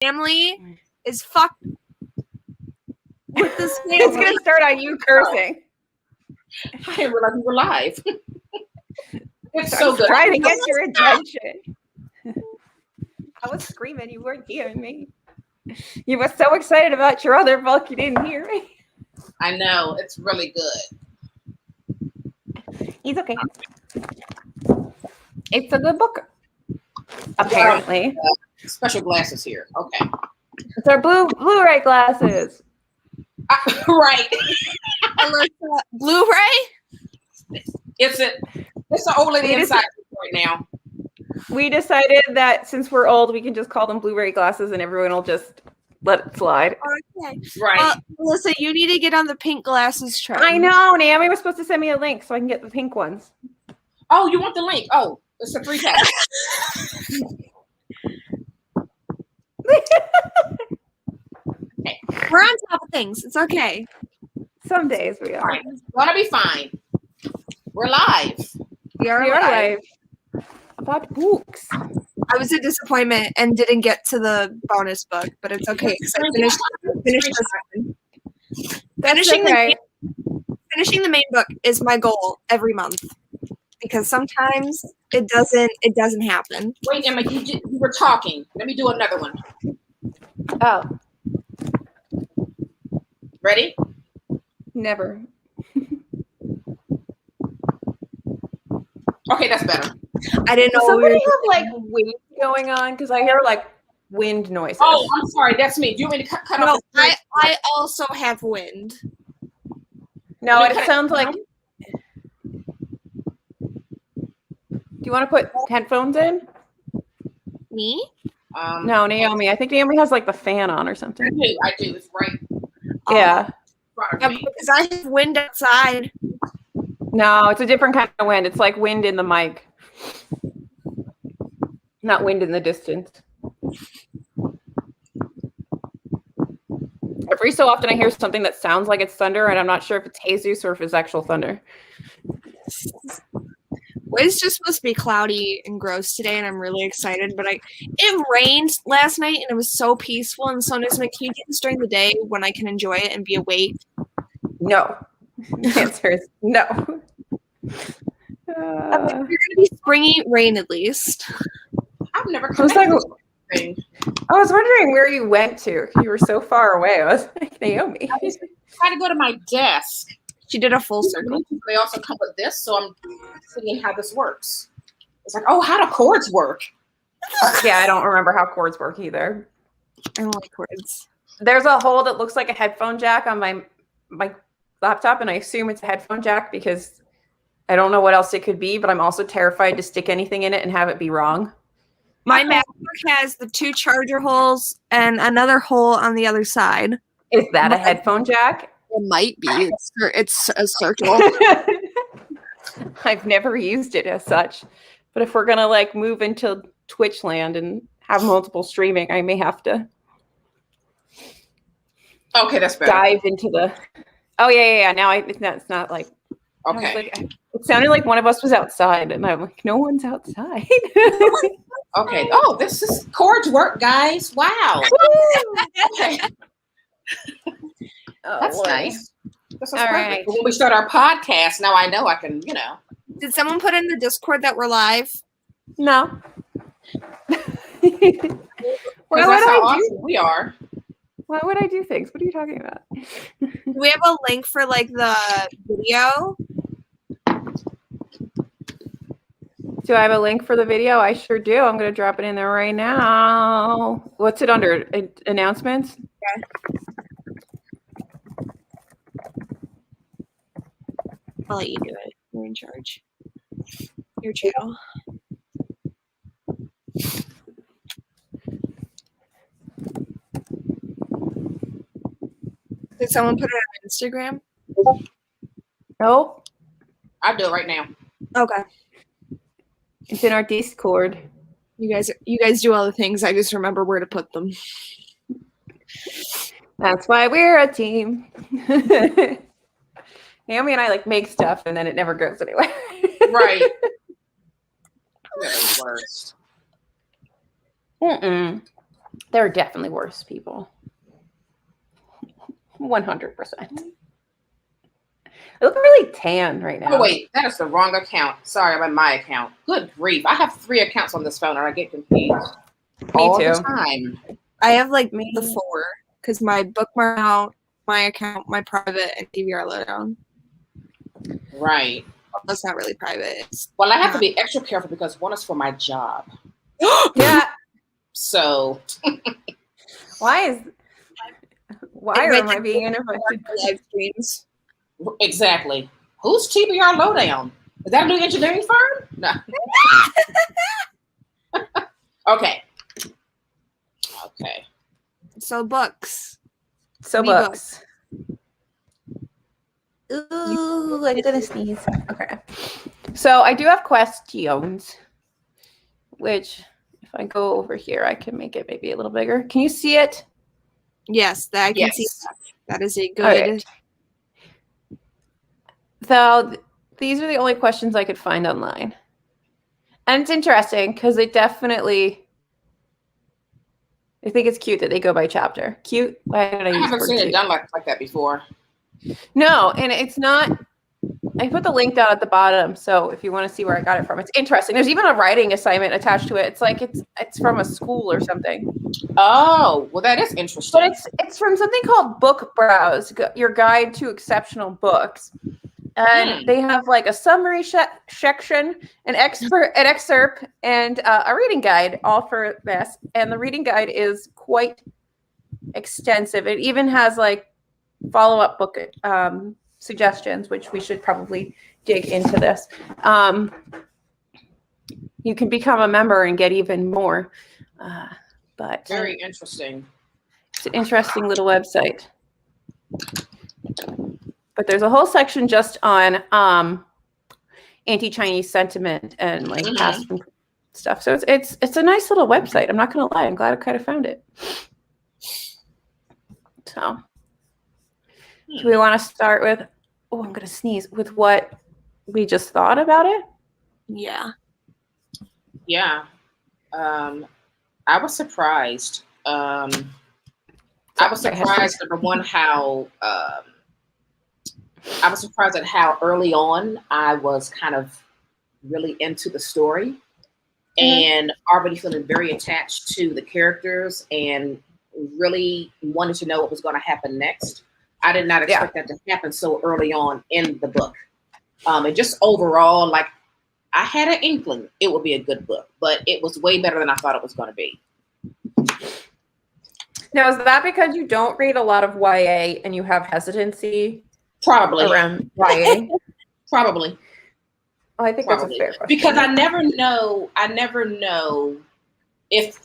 family is fucked with this family. It's going to start on you cursing. I didn't realize we were live. It's so good. Trying to get your attention. I was screaming. You weren't hearing me. You were so excited about your other book, you didn't hear me. I know. It's really good. He's okay. It's a good book. Apparently. Special glasses here. Okay. It's our Blu-ray glasses. Right. Blu-ray? It's an old lady inside right now. We decided that since we're old, we can just call them Blu-ray glasses and everyone will just let it slide. Okay. Right. Melissa, you need to get on the pink glasses trend. I know. Naomi was supposed to send me a link so I can get the pink ones. Oh, you want the link? Oh, it's a 3-pack. We're on top of things. It's okay. Some days we are. Right. Gonna be fine. We're live. We are live. About books. I was a disappointment and didn't get to the bonus book, but it's okay because I finished this one. Finishing the main book is my goal every month because sometimes it doesn't happen. Wait, Emma, you were talking. Let me do another one. Oh. Ready? Never. Okay, that's better. I didn't know. Somebody have like wind going on because I hear like wind noises. Oh, I'm sorry. That's me. Do you want me to cut off? I also have wind. No, it sounds like. Do you want to put headphones in? Me? No, Naomi. I think Naomi has like the fan on or something. I do. It's right. Yeah. Because I have wind outside. No, it's a different kind of wind. It's like wind in the mic. Not wind in the distance. Every so often I hear something that sounds like it's thunder, and I'm not sure if it's Jesus or if it's actual thunder. Well, it's just supposed to be cloudy and gross today, and I'm really excited. But it rained last night, and it was so peaceful. And so can you do this during the day when I can enjoy it and be awake? No. The answer is no. You're going to be springy rain at least. I've never I was wondering where you went to. You were so far away. I was like, Naomi. I had to go to my desk. She did a full circle. They also come with this, so I'm seeing how this works. It's like, oh, how do cords work? Yeah, I don't remember how cords work either. I don't like cords. There's a hole that looks like a headphone jack on my laptop, and I assume it's a headphone jack because I don't know what else it could be, but I'm also terrified to stick anything in it and have it be wrong. My MacBook has the 2 charger holes and another hole on the other side. Is that a headphone jack? It might be. It's a circle. I've never used it as such, but if we're gonna like move into Twitch land and have multiple streaming, I may have to. Okay, that's better. Dive into the. Oh yeah. Now it's not like. Okay. Like, it sounded like one of us was outside, and I'm like, no one's outside. Okay. Oh, this is cords work, guys. Wow. Okay. That's nice. That's all right. When we start our podcast, now I know I can, Did someone put in the Discord that we're live? No. Well, that's how awesome we are. Why would I do things? What are you talking about? Do we have a link for like the video? Do I have a link for the video? I sure do. I'm going to drop it in there right now. What's it under? Announcements? Yeah. I'll let you do it. You're in charge. Your channel. Did someone put it on Instagram? Nope. I'll do it right now. Okay. It's in our Discord. You guys do all the things. I just remember where to put them. That's why we're a team. Naomi and I like make stuff and then it never goes anywhere. Right. You're the worst. Mm-mm. There are definitely worse people. 100%. I look really tan right now. Oh, wait. That is the wrong account. Sorry, I'm on my account. Good grief. I have 3 accounts on this phone and I get confused. Me too. The time. I have like Me. the 4 because my bookmark account, my account, my private, and TBR Lowdown. Right. Well, that's not really private. Well, I have to be extra careful because one is for my job. Yeah. So. Why am I being interrupted? Live streams. Exactly. Who's TBR Lowdown? Is that a new engineering firm? No. Okay. So books. So Me books. Ooh, I'm gonna sneeze. Okay. So I do have questions, which if I go over here, I can make it maybe a little bigger. Can you see it? Yes, that I can Yes. see. That is a good. Okay. So these are the only questions I could find online. And it's interesting because it definitely, I think it's cute that they go by chapter. Cute? Why did I use haven't the word seen cute? it done like that before. No, and it's not. I put the link down at the bottom, so if you want to see where I got it from, it's interesting. There's even a writing assignment attached to it. It's like it's from a school or something. Oh, well, that is interesting. But it's from something called Book Browse, your guide to exceptional books. And they have like a summary section, an excerpt, and a reading guide, all for this. And the reading guide is quite extensive. It even has like follow-up book suggestions, which we should probably dig into this. You can become a member and get even more. But Very interesting. it's an interesting little website. But there's a whole section just on anti-Chinese sentiment and like past stuff. So it's a nice little website. I'm not gonna lie. I'm glad I kind of found it. So do we want to start with? Oh, I'm gonna sneeze. With what we just thought about it? Yeah. Yeah. I was surprised. I was surprised, number one, how I was surprised at how early on I was kind of really into the story and already feeling very attached to the characters and really wanted to know what was going to happen next. I did not expect that to happen so early on in the book. And just overall, like, I had an inkling it would be a good book, but it was way better than I thought it was going to be. Now, is that because you don't read a lot of YA and you have hesitancy? Probably. Around YA? Probably. Oh, I think that's a fair question. Because I never know if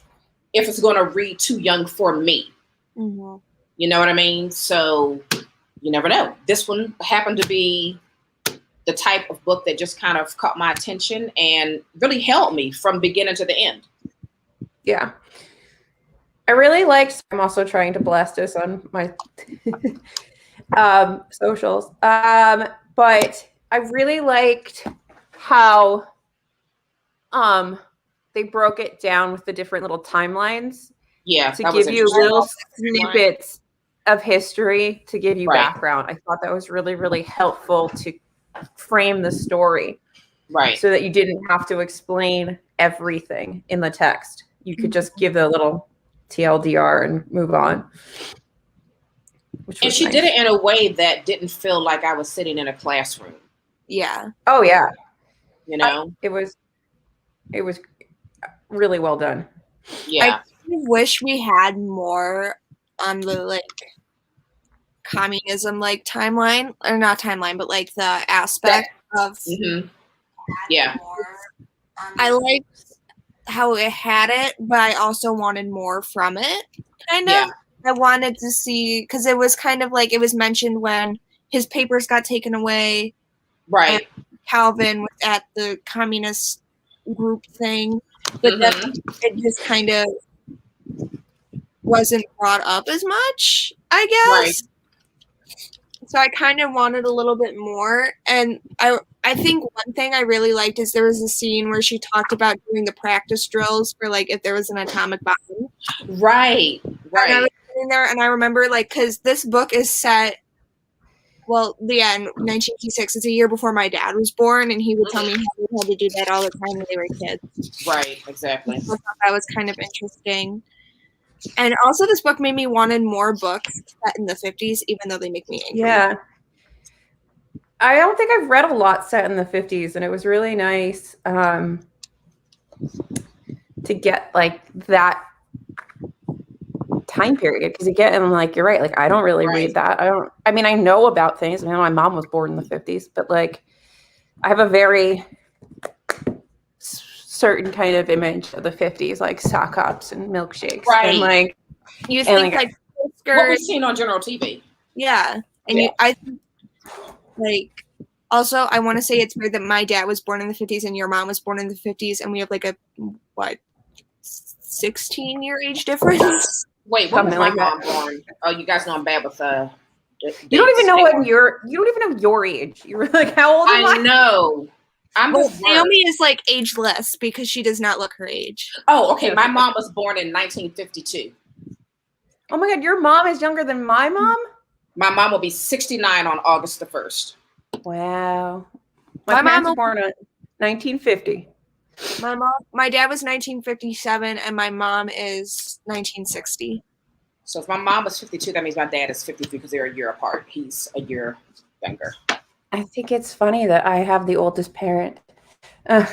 it's going to read too young for me. Mm-hmm. You know what I mean? So you never know. This one happened to be the type of book that just kind of caught my attention and really held me from beginning to the end. Yeah. I really liked, I'm also trying to blast this on my socials. But I really liked how they broke it down with the different little timelines. Yeah. To give you little snippets of history to give you background. I thought that was really, really helpful to frame the story. Right. So that you didn't have to explain everything in the text. You could just give a little TLDR and move on. And she did it in a way that didn't feel like I was sitting in a classroom. Yeah. Oh yeah. You know? It was really well done. Yeah. I wish we had more on the like communism like timeline, or not timeline, but like the aspect of yeah. I liked how it had it, but I also wanted more from it. Kind of. I wanted to see, because it was kind of like it was mentioned when his papers got taken away. Right. Calvin was at the communist group thing, but then it just kind of wasn't brought up as much, I guess. Right. So I kind of wanted a little bit more, and I I think one thing I really liked is there was a scene where she talked about doing the practice drills for like if there was an atomic bomb. Right. And I was sitting there and I remember like because this book is set. Well, the end, 1986. It's a year before my dad was born, and he would tell me how we had to do that all the time when they were kids. Right. Exactly. So I thought that was kind of interesting. And also, this book made me wanted more books set in the 50s, even though they make me angry. Yeah. I don't think I've read a lot set in the 50s, and it was really nice to get like that time period, because again, I'm like, you're right, like I don't really read that. I mean, I know about things. I mean, my mom was born in the 50s, but like I have a very certain kind of image of the 50s, like sock hops and milkshakes. And like you think like what we've seen on general TV. Yeah. And I think like also I want to say it's weird that my dad was born in the 50s and your mom was born in the 50s, and we have like a 16-year age difference. Wait, when was my mom born? Oh, you guys know I'm bad with you don't even know you don't even know your age. You're like, how old am I? I know. Naomi is like ageless because she does not look her age. Oh, okay. My mom was born in 1952. Oh my God, your mom is younger than my mom? My mom will be 69 on August the 1st. Wow. My mom was born in 1950. My dad was 1957 and my mom is 1960. So if my mom was 52, that means my dad is 53 because they're a year apart. He's a year younger. I think it's funny that I have the oldest parent. Yeah.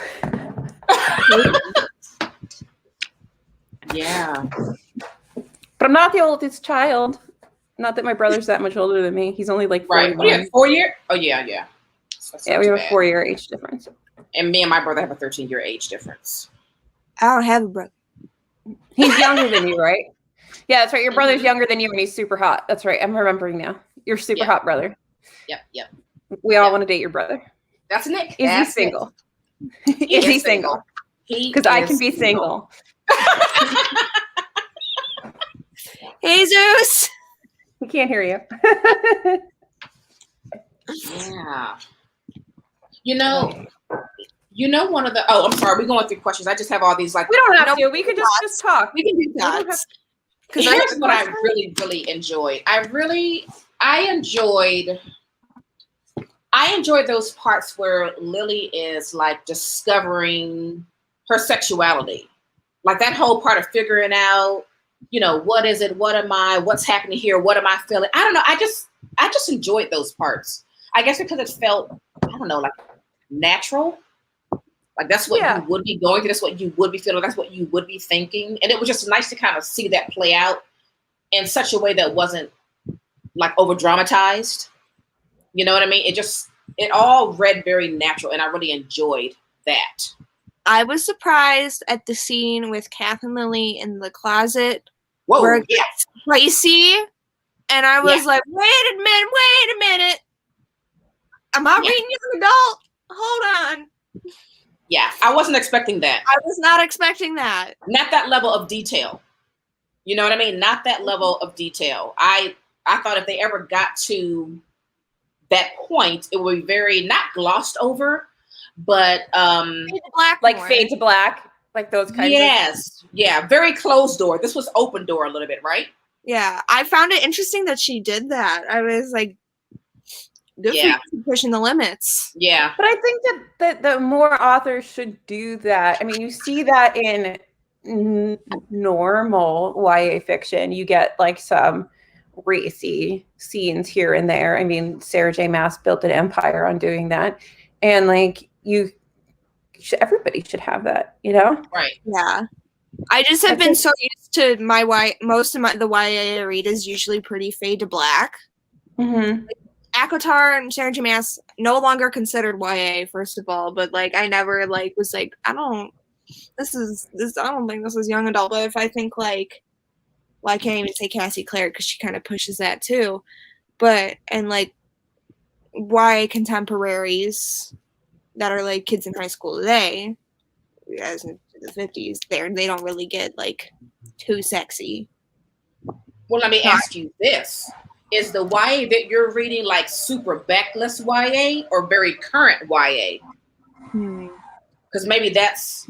But I'm not the oldest child. Not that my brother's that much older than me. He's only like 41. Right. Yeah, 4 year? Oh, yeah. Yeah, we have a 4-year age difference. And me and my brother have a 13-year age difference. I don't have a brother. He's younger than you, right? Yeah, that's right. Your brother's younger than you and he's super hot. That's right. I'm remembering now. Your super hot brother. Yep. We all want to date your brother. That's Nick. Is he single? Is he single? Because I can be single. Jesus! We can't hear you. Yeah. You know, one of the. Oh, I'm sorry. We're going through questions. I just have all these like. We don't have to. We can just talk. We can do that. Because here's what I really, really enjoyed. I enjoyed those parts where Lily is like discovering her sexuality, like that whole part of figuring out, what is it? What am I? What's happening here? What am I feeling? I don't know. I just enjoyed those parts. I guess because it felt, I don't know, like natural. Like that's what you would be going through. That's what you would be feeling. That's what you would be thinking. And it was just nice to kind of see that play out in such a way that wasn't like over dramatized. You know what I mean? It all read very natural, and I really enjoyed that. I was surprised at the scene with Kath and Lily in the closet. Whoa, where it gets spicy. And I was like, wait a minute. Am I reading young adult? Hold on. Yeah, I wasn't expecting that. I was not expecting that. Not that level of detail. You know what I mean? Not that level of detail. I thought if they ever got to that point, it would be very not glossed over, but fade to black, like those kinds. Yes, yeah, very closed door. This was open door a little bit, right? Yeah, I found it interesting that she did that. I was like, good for you pushing the limits. Yeah, but I think that the more authors should do that. I mean, you see that in normal YA fiction. You get like some racy scenes here and there. I mean, Sarah J. Maas built an empire on doing that, and like everybody should have that, Right? Yeah. I just have been so used to most of the YA I read is usually pretty fade to black. Mm-hmm. Like, ACOTAR and Sarah J. Maas no longer considered YA, first of all, but like I never like was like I don't think this is young adult. But if I think like, well, I can't even say Cassie Clare because she kind of pushes that too. But and like YA contemporaries that are like kids in high school today, as in the 50s, they don't really get like too sexy. Well, let me ask you this. is the YA that you're reading like super backless YA or very current YA? Because maybe there's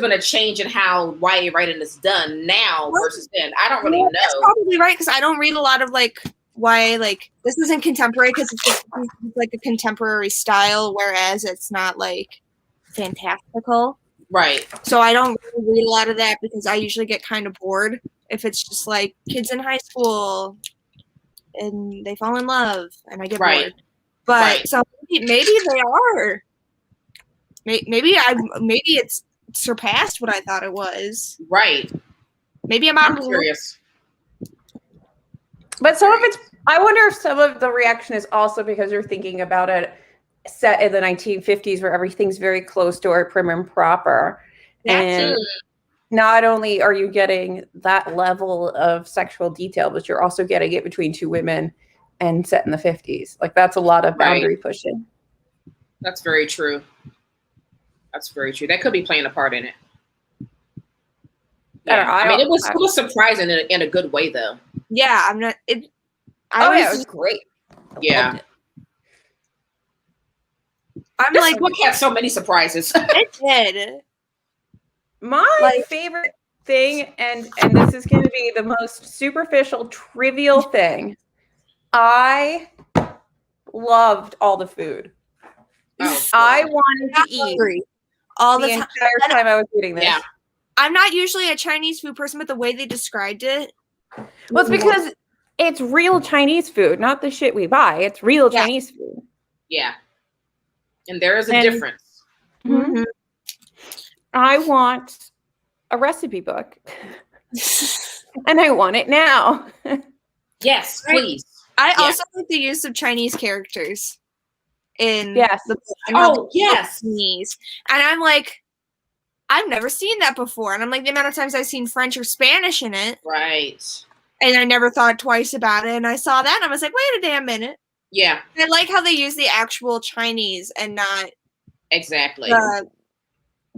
been a change in how YA writing is done now versus then. I don't really know. That's probably right, because I don't read a lot of like YA. Like, this isn't contemporary because it's like a contemporary style, whereas it's not like fantastical. Right. So I don't really read a lot of that because I usually get kind of bored if it's just like kids in high school and they fall in love and I get bored. But so maybe they are. Maybe it's surpassed what I thought it was. Right. Maybe I'm curious. But some of it's, I wonder if some of the reaction is also because you're thinking about it set in the 1950s where everything's very close to our prim and proper. And not only are you getting that level of sexual detail, but you're also getting it between two women and set in the 50s. Like, that's a lot of boundary pushing. That's very true. That's very true. That could be playing a part in it. Yeah. I mean, it was surprising in a good way, though. Yeah, I'm not. It was great. Yeah. This book had so many surprises. It did. My favorite thing, and this is going to be the most superficial, trivial thing. I loved all the food. I wanted to eat all the entire time I was eating this. Yeah. I'm not usually a Chinese food person, but the way they described it. Well, it's because it's real Chinese food, not the shit we buy. It's real Chinese food. Yeah. And there is a difference. Mm-hmm. I want a recipe book. And I want it now. Yes, please. I also like the use of Chinese characters in the book. Chinese. And I'm like, I've never seen that before. And I'm like, the amount of times I've seen French or Spanish in it. Right. And I never thought twice about it. And I saw that and I was like, wait a damn minute. Yeah. I like how they use the actual Chinese and not exactly.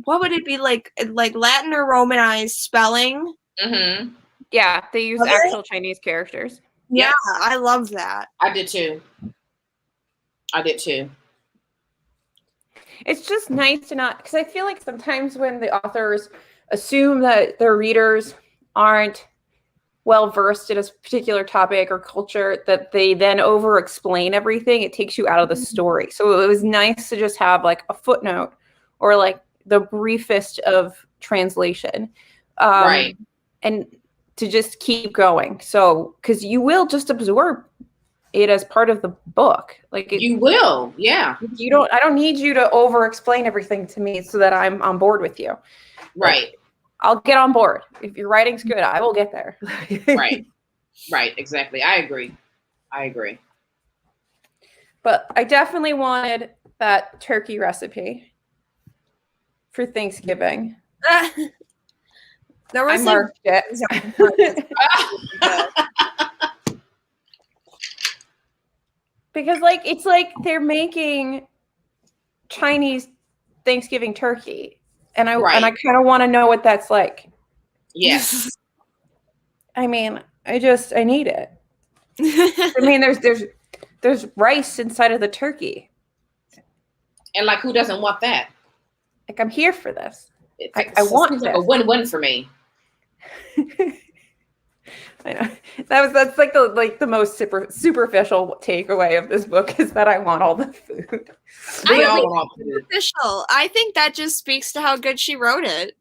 What would it be like Latin or Romanized spelling? Mm-hmm. Yeah, they use actual Chinese characters. Yeah, I love that. I did too. It's just nice to not, because I feel like sometimes when the authors assume that their readers aren't well versed in a particular topic or culture, that they then over explain everything, it takes you out of the story. So it was nice to just have like a footnote or like the briefest of translation. Right. And to just keep going. So, because you will just absorb it as part of the book. Like you will. Yeah. I don't need you to over explain everything to me so that I'm on board with you. Right. Like, I'll get on board. If your writing's good, I will get there. Right. Right. Exactly. I agree. But I definitely wanted that turkey recipe for Thanksgiving. There was I marked it. Because it's like they're making Chinese Thanksgiving turkey. And I kind of want to know what that's like. Yes. I mean, I need it. I mean, there's rice inside of the turkey. And like, who doesn't want that? Like, I'm here for this. I want like a win-win for me. I know that's like the most superficial takeaway of this book is that I want all the food. Superficial. I think that just speaks to how good she wrote it.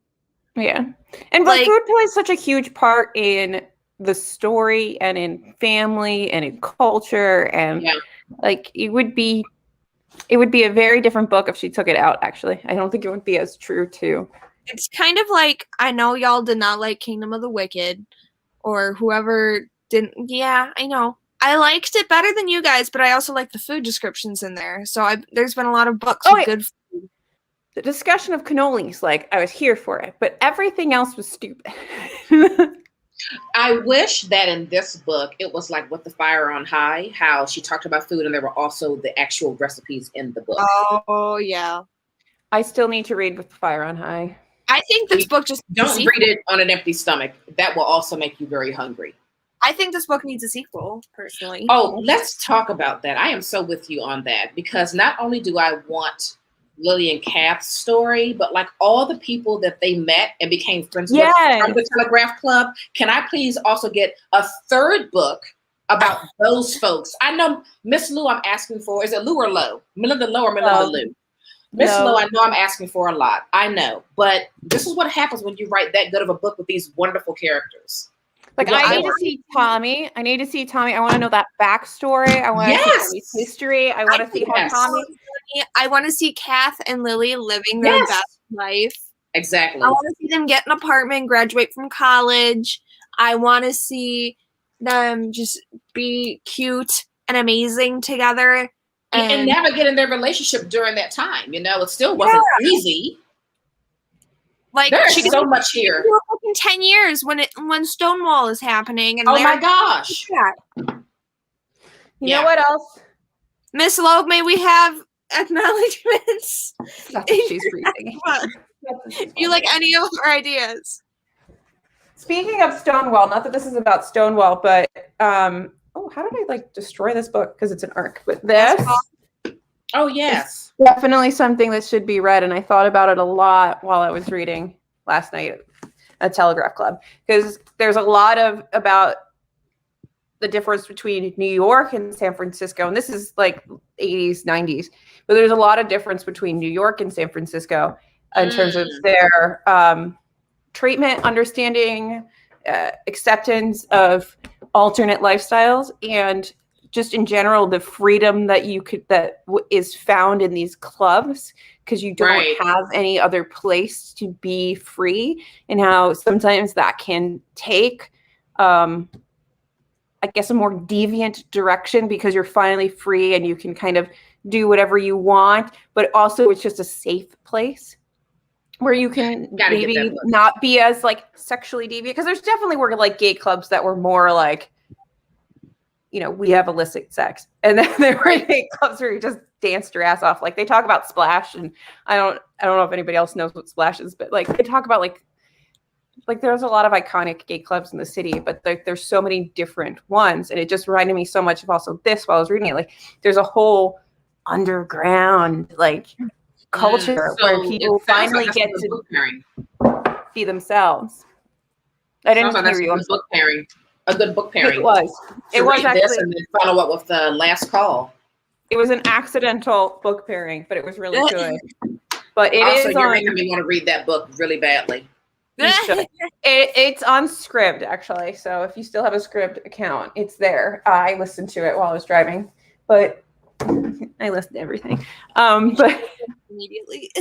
Yeah, and but food plays such a huge part in the story and in family and in culture and like it would be a very different book if she took it out. Actually, I don't think it would be as true to. It's kind of like, I know y'all did not like Kingdom of the Wicked. Or whoever didn't. Yeah, I know. I liked it better than you guys, but I also like the food descriptions in there. So there's been a lot of books with good food. The discussion of cannolis, I was here for it, but everything else was stupid. I wish that in this book, it was like With the Fire on High, how she talked about food and there were also the actual recipes in the book. Oh, yeah. I still need to read With the Fire on High. I think this book just... Don't read it on an empty stomach. That will also make you very hungry. I think this book needs a sequel, personally. Oh, let's talk about that. I am so with you on that, because not only do I want Lily and Kath's story, but like all the people that they met and became friends with from the Telegraph Club. Can I please also get a third book about those folks? I know Miss Lou I'm asking for. Is it Lou or Lowe? Melinda Lowe or Melinda Lou? Miss Lowe, I know I'm asking for a lot. I know. But this is what happens when you write that good of a book with these wonderful characters. Like, I need to see Tommy. I need to see Tommy. I want to know that backstory. I want to see Tommy's history. I want to see how Tommy. I want to see Kath and Lily living their best life. Exactly. I want to see them get an apartment, graduate from college. I want to see them just be cute and amazing together. And navigate in their relationship during that time. You know, it still wasn't easy. Like, there's so much here. In 10 years when Stonewall is happening. And oh my gosh. You know what else? Miss Loeb, may we have acknowledgements? That's what she's reading. You like any of our ideas? Speaking of Stonewall, not that this is about Stonewall, but how did I like destroy this book? Because it's an arc. But this yes, definitely something that should be read, and I thought about it a lot while I was reading last night at Telegraph Club, because there's a lot about the difference between New York and San Francisco, and this is like 80s, 90s, but there's a lot of difference between New York and San Francisco in terms of their treatment, understanding, acceptance of alternate lifestyles, and just in general the freedom that is found in these clubs, because you don't have any other place to be free, and how sometimes that can take I guess a more deviant direction, because you're finally free and you can kind of do whatever you want, but also it's just a safe place where you can maybe not be as like sexually deviant, because there's definitely were like gay clubs that were more like, you know, we have illicit sex, and then there were gay clubs where you just danced your ass off. Like, they talk about Splash, and I don't know if anybody else knows what Splash is, but like they talk about like there's a lot of iconic gay clubs in the city, but there's so many different ones, and it just reminded me so much of also this while I was reading it. Like, there's a whole underground like culture where people finally get to be themselves. I didn't hear you. A good book pairing. It was actually this and then follow up with the Last Call. It was an accidental book pairing, but it was really good. But it also, is you're making me want to read that book really badly. It's on Scribd, actually. So if you still have a Scribd account, it's there. I listened to it while I was driving, but I listened to everything. But immediately.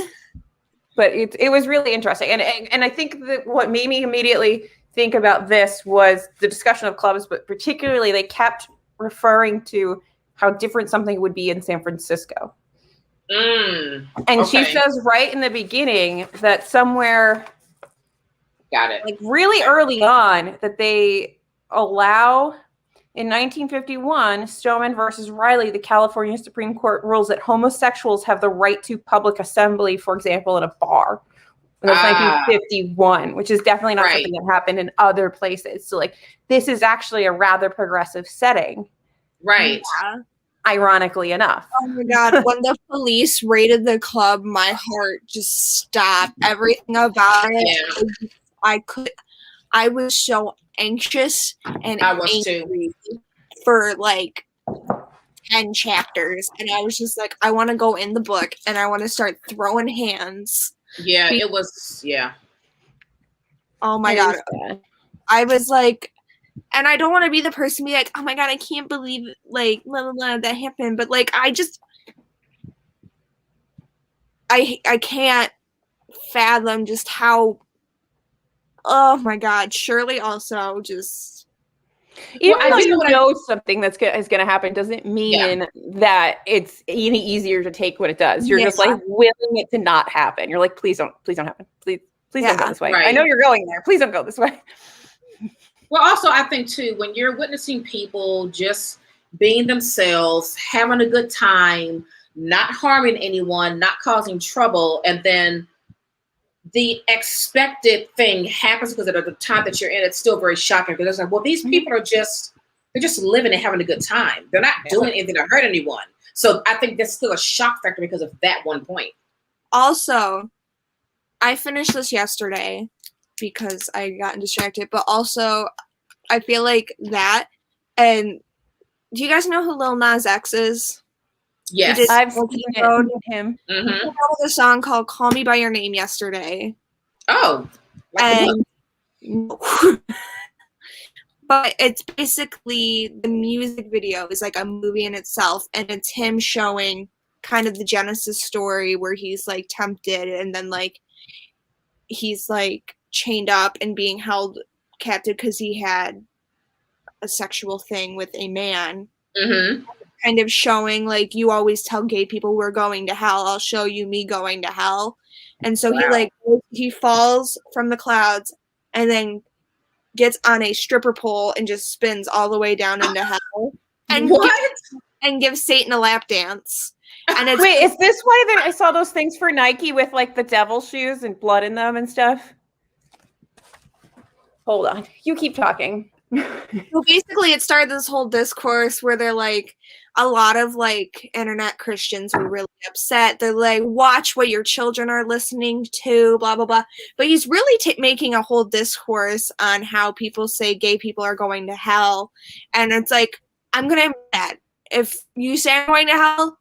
But it was really interesting, and I think that what made me immediately think about this was the discussion of clubs, but particularly they kept referring to how different something would be in San Francisco. And she says right in the beginning that somewhere, like really early on, that they allow, in 1951, Stoneman versus Riley, the California Supreme Court rules that homosexuals have the right to public assembly, for example, in a bar. That's 1951, which is definitely not something that happened in other places. So, like, this is actually a rather progressive setting. Right. Yeah. Ironically enough. Oh my God. When the police raided the club, my heart just stopped. Everything about it. Yeah. I was so anxious and I was angry for like 10 chapters. And I was just like, I want to go in the book and I want to start throwing hands. Yeah, it was, yeah. Oh my God. I was like, and I don't want to be the person to be like, oh my God, I can't believe like blah, blah, blah, that happened. But like, I can't fathom just how, oh my God, Shirley also just. Even though you know something is going to happen doesn't mean that it's any easier to take when it does. You're just like willing it to not happen. You're like, please don't happen. Please don't go this way. I know you're going there. Please don't go this way. Well, also, I think too, when you're witnessing people just being themselves, having a good time, not harming anyone, not causing trouble, and then the expected thing happens because at the time that you're in, it's still very shocking because it's like, well, these people are they're just living and having a good time. They're not doing anything to hurt anyone. So I think that's still a shock factor because of that one point. Also, I finished this yesterday because I got distracted, but also I feel like that, and do you guys know who Lil Nas X is? Yes. I've seen him. Mm-hmm. He wrote a song called Call Me By Your Name yesterday. Oh. And but it's basically, the music video is like a movie in itself, and it's him showing kind of the genesis story where he's like tempted and then like he's like chained up and being held captive because he had a sexual thing with a man. Mm-hmm. Kind of showing like, you always tell gay people we're going to hell, I'll show you me going to hell. And so he falls from the clouds and then gets on a stripper pole and just spins all the way down into hell and gives Satan a lap dance. And it's, wait, is this why I saw those things for Nike with like the devil shoes and blood in them and stuff? Hold on, you keep talking. So basically it started this whole discourse where they're like, a lot of like internet Christians were really upset. They're like, watch what your children are listening to, blah, blah, blah. But he's really making a whole discourse on how people say gay people are going to hell. And it's like, I'm going to admit that. If you say I'm going to hell,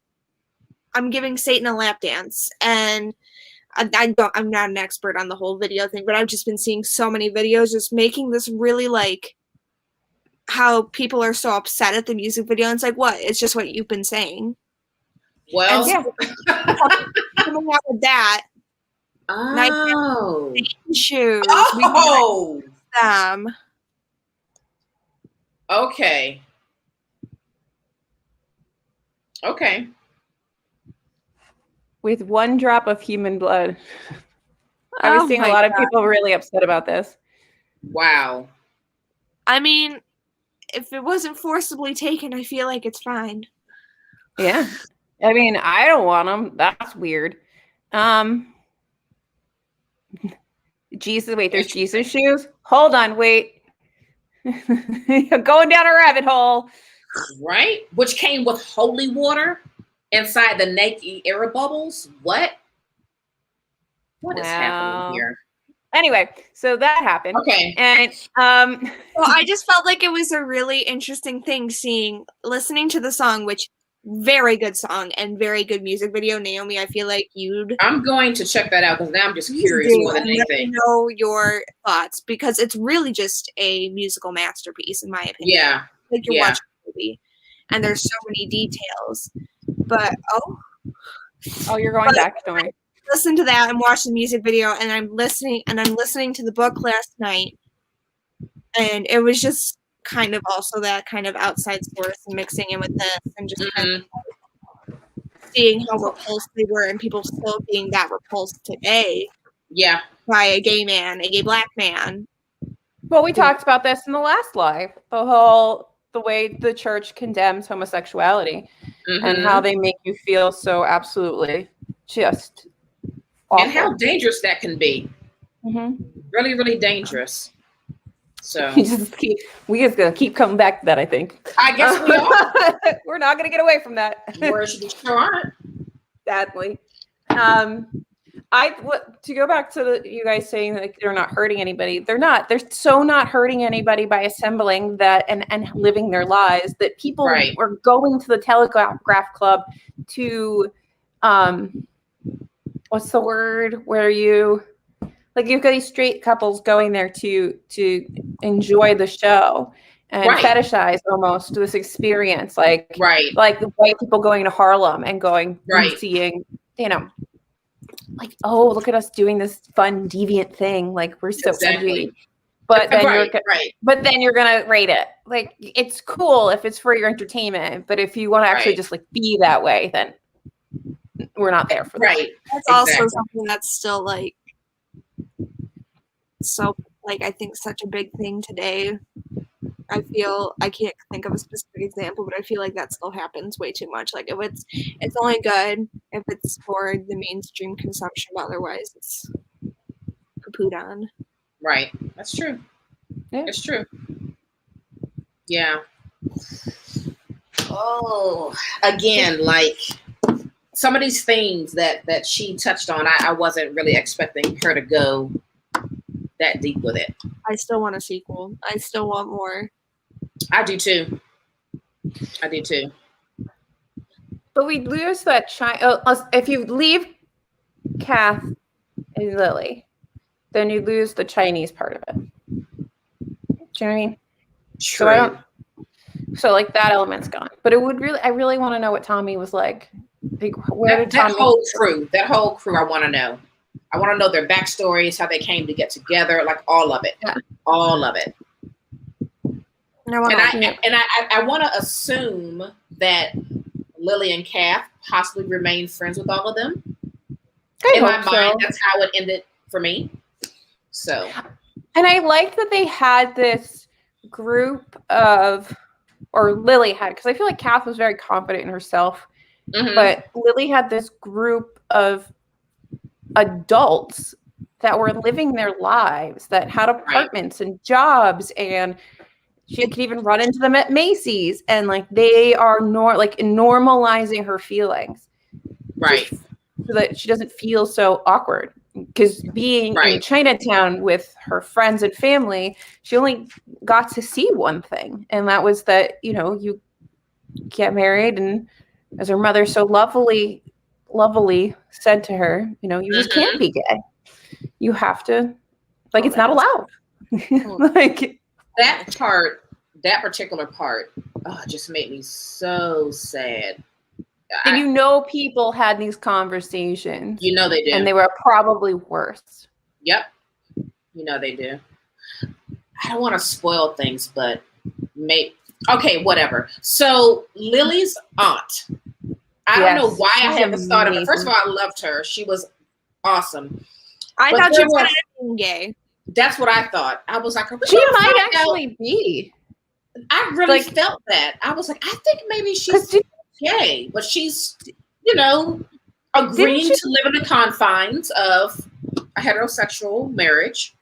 I'm giving Satan a lap dance. And I'm not an expert on the whole video thing, but I've just been seeing so many videos just making this really like, how people are so upset at the music video. And it's like, what? It's just what you've been saying. Well, coming out with that. Oh. Shoes. Oh. Them. Okay. Okay. With one drop of human blood. I was seeing a lot of people really upset about this. Wow. I mean, if it wasn't forcibly taken, I feel like it's fine. Yeah. I mean, I don't want them. That's weird. Jesus, wait, there's Jesus shoes? Hold on, wait. Going down a rabbit hole. Right? Which came with holy water inside the Nike Air Bubbles. What? What is happening here? Anyway, so that happened. Okay. And well, I just felt like it was a really interesting thing listening to the song, which very good song and very good music video. Naomi, I feel like I'm going to check that out because now I'm just curious more than anything. Let me know your thoughts because it's really just a musical masterpiece, in my opinion. Yeah. Like you're watching a movie, and there's so many details. But you're going back, don't worry. Listen to that and watch the music video, and I'm listening to the book last night, and it was just kind of also that kind of outside source and mixing in with this and just kind of seeing how repulsed they were and people still being that repulsed today by a gay black man. Well, we talked about this in the last live, the way the church condemns homosexuality and how they make you feel so absolutely just awful. And how dangerous that can be. Really, really dangerous. So we just gonna keep coming back to that, I think. I guess we are. We're not gonna get away from that. We sure aren't. Sadly. To go back to you guys saying like they're not hurting anybody. They're not. They're so not hurting anybody by assembling that and living their lives that people are going to the Telegraph Club to what's the word where you've got these straight couples going there to enjoy the show and fetishize almost this experience, like the white people going to Harlem and going and seeing, like, oh, look at us doing this fun deviant thing, like we're so edgy. But then you're gonna rate it. Like, it's cool if it's for your entertainment, but if you want to actually just like be that way, then we're not there for that. That's also something that's still like so like I think such a big thing today. I can't think of a specific example, but I feel like that still happens way too much. Like if it's only good if it's for the mainstream consumption, but otherwise it's poo-pooed on. Right. That's true. Yeah. It's true. Yeah. Oh, again, like some of these things that she touched on, I wasn't really expecting her to go that deep with it. I still want a sequel. I still want more. I do too. I do too. But we lose that if you leave Kath and Lily, then you lose the Chinese part of it. Do you know what I mean? True. So like that element's gone. But I really want to know what Tommy was like. Like that whole crew, I want to know. I want to know their backstories, how they came to get together, like all of it. Yeah. All of it. And I want to assume that Lily and Kath possibly remain friends with all of them. In my mind, that's how it ended for me. So, and I liked that they had this group of, or Lily had, because I feel like Kath was very confident in herself, but Lily had this group of adults that were living their lives, that had apartments and jobs, and she could even run into them at Macy's, and like they are normalizing her feelings, right? So that she doesn't feel so awkward. Because being in Chinatown with her friends and family, she only got to see one thing, and that was that you get married, and as her mother so lovely said to her, you just can't be gay. You have to, it's not allowed. Like that particular part, just made me so sad. And people had these conversations. They do. And they were probably worse. Yep. They do. I don't want to spoil things, but okay, whatever. So Lily's aunt, I don't know why I haven't started, but first of all, I loved her. She was awesome. I thought she was gay. That's what I thought. I was like, she might actually be. I really felt that. I was like, I think maybe she's gay, but she's, agreeing to live in the confines of a heterosexual marriage.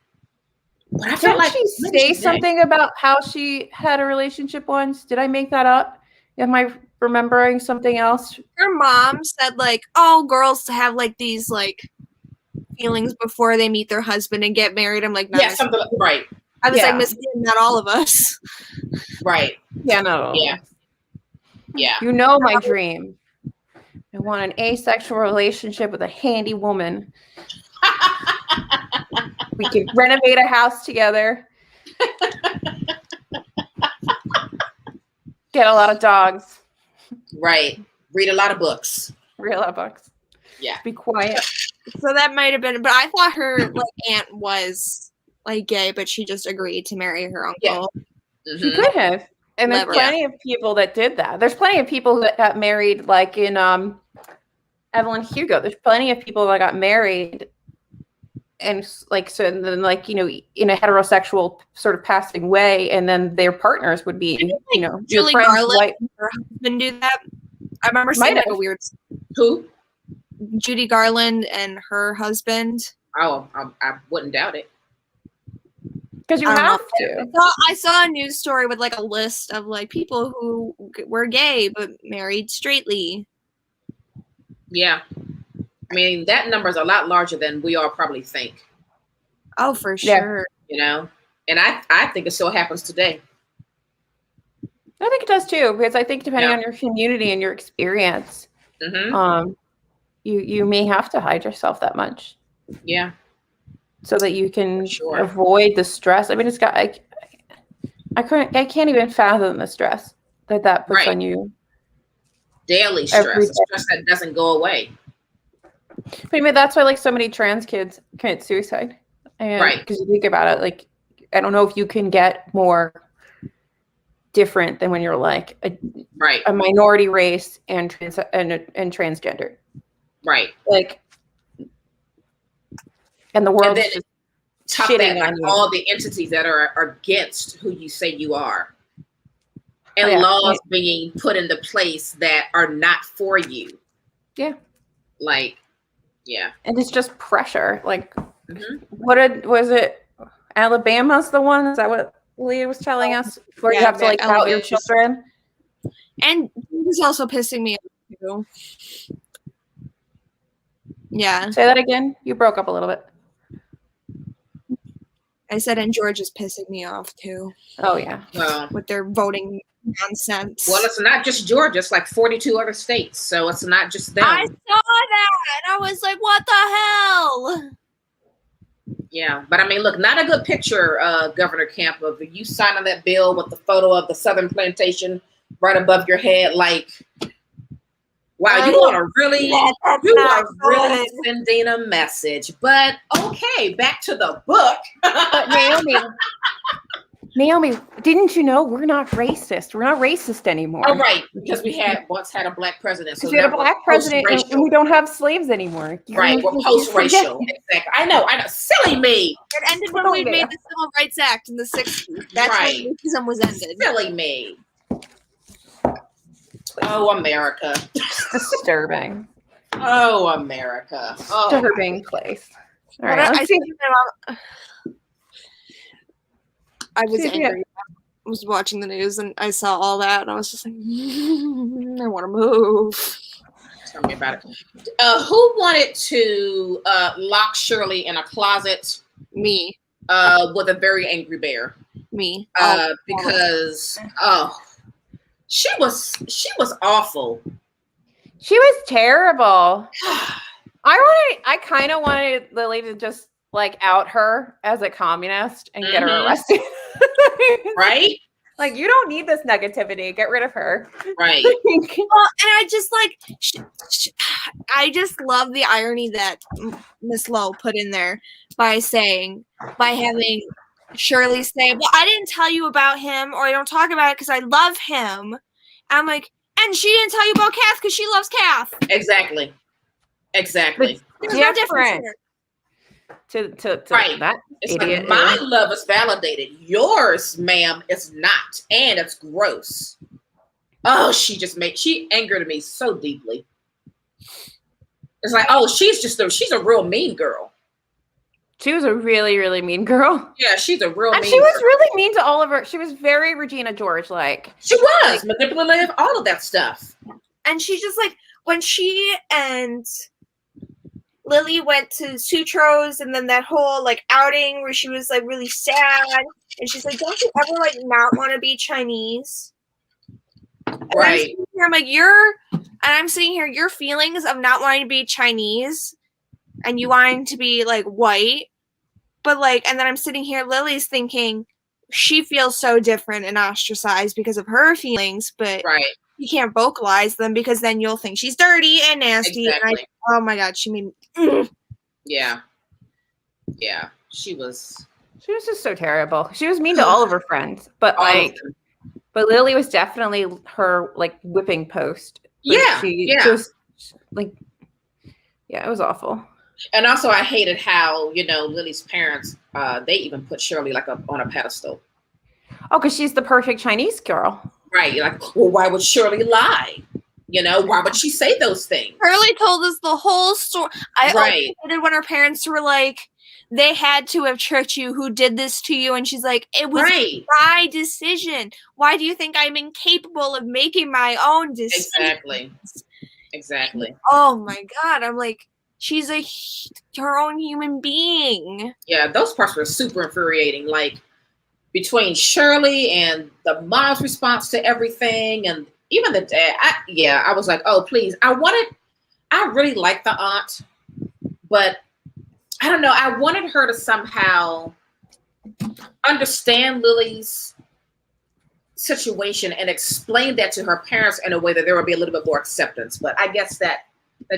But I felt like she say something about how she had a relationship once. Did I make that up? Am I remembering something else? Her mom said girls have these feelings before they meet their husband and get married. I'm like, no, yeah, something right. I was missing not all of us. Right. Yeah, no. Yeah. Yeah. My dream. I want an asexual relationship with a handy woman. We could renovate a house together. Get a lot of dogs. Right. Read a lot of books. Yeah. Be quiet. So that might have been, but I thought her aunt was gay, but she just agreed to marry her uncle. Yeah. She could have. And there's plenty of people that did that. There's plenty of people that got married, like in Evelyn Hugo. There's plenty of people that got married and and then in a heterosexual sort of passing way, and then their partners would be Julie Garland and her husband do that. I remember seeing a weird. Who? Judy Garland and her husband. Oh, I wouldn't doubt it. Because you have to. I saw a news story with a list of people who were gay but married straightly. Yeah. I mean, that number is a lot larger than we all probably think. Oh, for sure. And I think it still happens today. I think it does too, because I think depending on your community and your experience, you may have to hide yourself that much. Yeah. So that you can avoid the stress. I mean, I can't even fathom the stress that puts on you. Daily stress that doesn't go away. But I mean, that's why so many trans kids commit suicide. Because you think about it, I don't know if you can get more different than when you're a minority race and transgender. Right. And the world is just shitting on you. All the entities that are against who you say you are. And laws being put into place that are not for you. Yeah. Yeah. And it's just pressure. Was it Alabama's the one? Is that what Leah was telling us? Where you have to like out your children? And he's also pissing me off too. Yeah. Say that again. You broke up a little bit. I said, and George is pissing me off too. Oh yeah. With their voting nonsense. Well, it's not just Georgia; it's like 42 other states, so it's not just them. I saw that. I was like, "What the hell?" Yeah, but I mean, look, not a good picture, Governor Kemp, of you signing that bill with the photo of the Southern plantation right above your head. Like, wow, you are really sending a message. But okay, back to the book. But Naomi, didn't you know we're not racist? We're not racist anymore. Oh, right, because we once had a black president. So we had a black president, and we don't have slaves anymore. Right, we're post-racial. Exactly. I know. Silly me. It ended when we made the Civil Rights Act in the 60s. That's when racism was ended. Silly me. Oh, America. Disturbing. Oh, America. Oh, disturbing place. All right, I was angry. I was watching the news and I saw all that and I was just like, I want to move. Tell me about it. Who wanted to lock Shirley in a closet? Me. With a very angry bear. Me. Because she was awful. She was terrible. I kind of wanted Lily to just like out her as a communist and get her arrested. Right? Like, you don't need this negativity. Get rid of her. Right. Well, and I just like, I just love the irony that Miss Lowe put in there by having Shirley say, well, I didn't tell you about him, or I don't talk about it because I love him. I'm like, and she didn't tell you about Kath because she loves Kath. Exactly. There's no difference here. To right. That it's idiot. Like, my love is validated. Yours, ma'am, is not. And it's gross. Oh, she angered me so deeply. It's like, oh, she's a real mean girl. She was a really, really mean girl. Yeah, she's a real mean girl. She was really mean to Oliver. She was very Regina George-like. She was manipulative, all of that stuff. And she just like, when she and Lily went to Sutro's and then that whole like outing where she was like really sad and she's like, don't you ever like not want to be Chinese? Right. I'm like, I'm sitting here, your feelings of not wanting to be Chinese and you wanting to be like white, but like, and then I'm sitting here, Lily's thinking she feels so different and ostracized because of her feelings, but right. You can't vocalize them because then you'll think she's dirty and nasty. Exactly. And oh my God, she made Yeah. She was just so terrible. She was mean to all of her friends, but Lily was definitely her like whipping post. Yeah. Just like, yeah, it was awful. And also I hated how, Lily's parents, they even put Shirley like on a pedestal. Oh, because she's the perfect Chinese girl. Right. You're like, well, why would Shirley lie? Why would she say those things? Shirley told us the whole story. I hated when her parents were like, they had to have tricked you. Who did this to you? And she's like, it was my decision. Why do you think I'm incapable of making my own decisions? Exactly. Oh my God. I'm like, she's her own human being. Yeah, those parts were super infuriating. Like, between Shirley and the mom's response to everything, and even the dad, I was like, oh, please. I really liked the aunt, but I don't know. I wanted her to somehow understand Lily's situation and explain that to her parents in a way that there would be a little bit more acceptance. But I guess that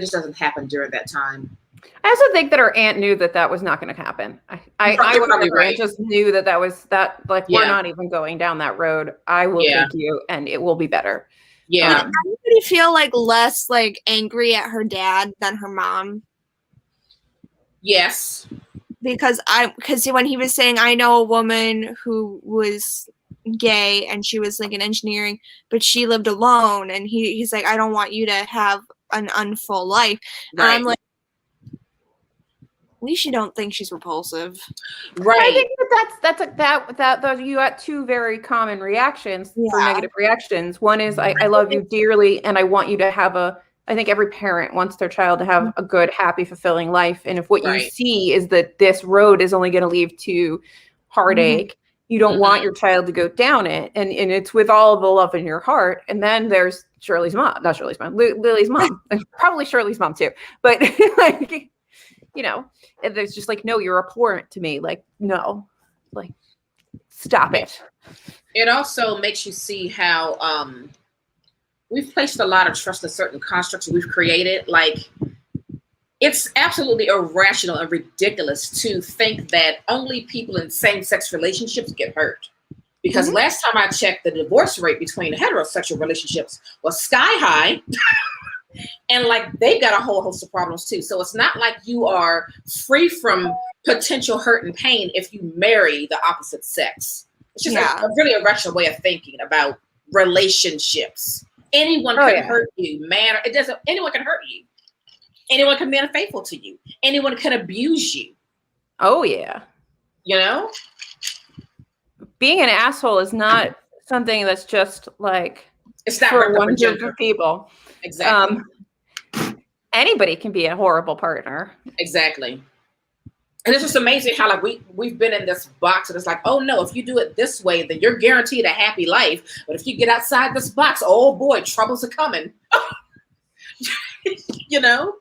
just doesn't happen during that time. I also think that her aunt knew that was not going to happen. I just knew that was like, we're not even going down that road. I will take you and it will be better. Yeah. Did anybody feel like less like angry at her dad than her mom? Yes. Because when he was saying, I know a woman who was gay and she was like in engineering, but she lived alone, and he's like, I don't want you to have an unfull life. Right. And I'm like, least you don't think she's repulsive. Right. I think that you got two very common reactions for negative reactions. One is I love you dearly and I want you to have I think every parent wants their child to have a good, happy, fulfilling life. And if what you see is that this road is only going to lead to heartache, you don't want your child to go down it. And it's with all the love in your heart. And then there's Lily's mom, probably Shirley's mom too. But like, you know, and there's just like, no, you're abhorrent to me. Like, no, like, stop it. It also makes you see how we've placed a lot of trust in certain constructs we've created. Like, it's absolutely irrational and ridiculous to think that only people in same-sex relationships get hurt. Because last time I checked, the divorce rate between heterosexual relationships was sky high. And like, they've got a whole host of problems too. So it's not like you are free from potential hurt and pain if you marry the opposite sex. It's just a really irrational way of thinking about relationships. Anyone can hurt you, man. Anyone can hurt you. Anyone can be unfaithful to you. Anyone can abuse you. Oh yeah. You know? Being an asshole is not something that's just like, it's not for one group of people. Exactly. Anybody can be a horrible partner. Exactly. And it's just amazing how like we've been in this box and it's like, oh no, if you do it this way, then you're guaranteed a happy life. But if you get outside this box, oh boy, troubles are coming. You know?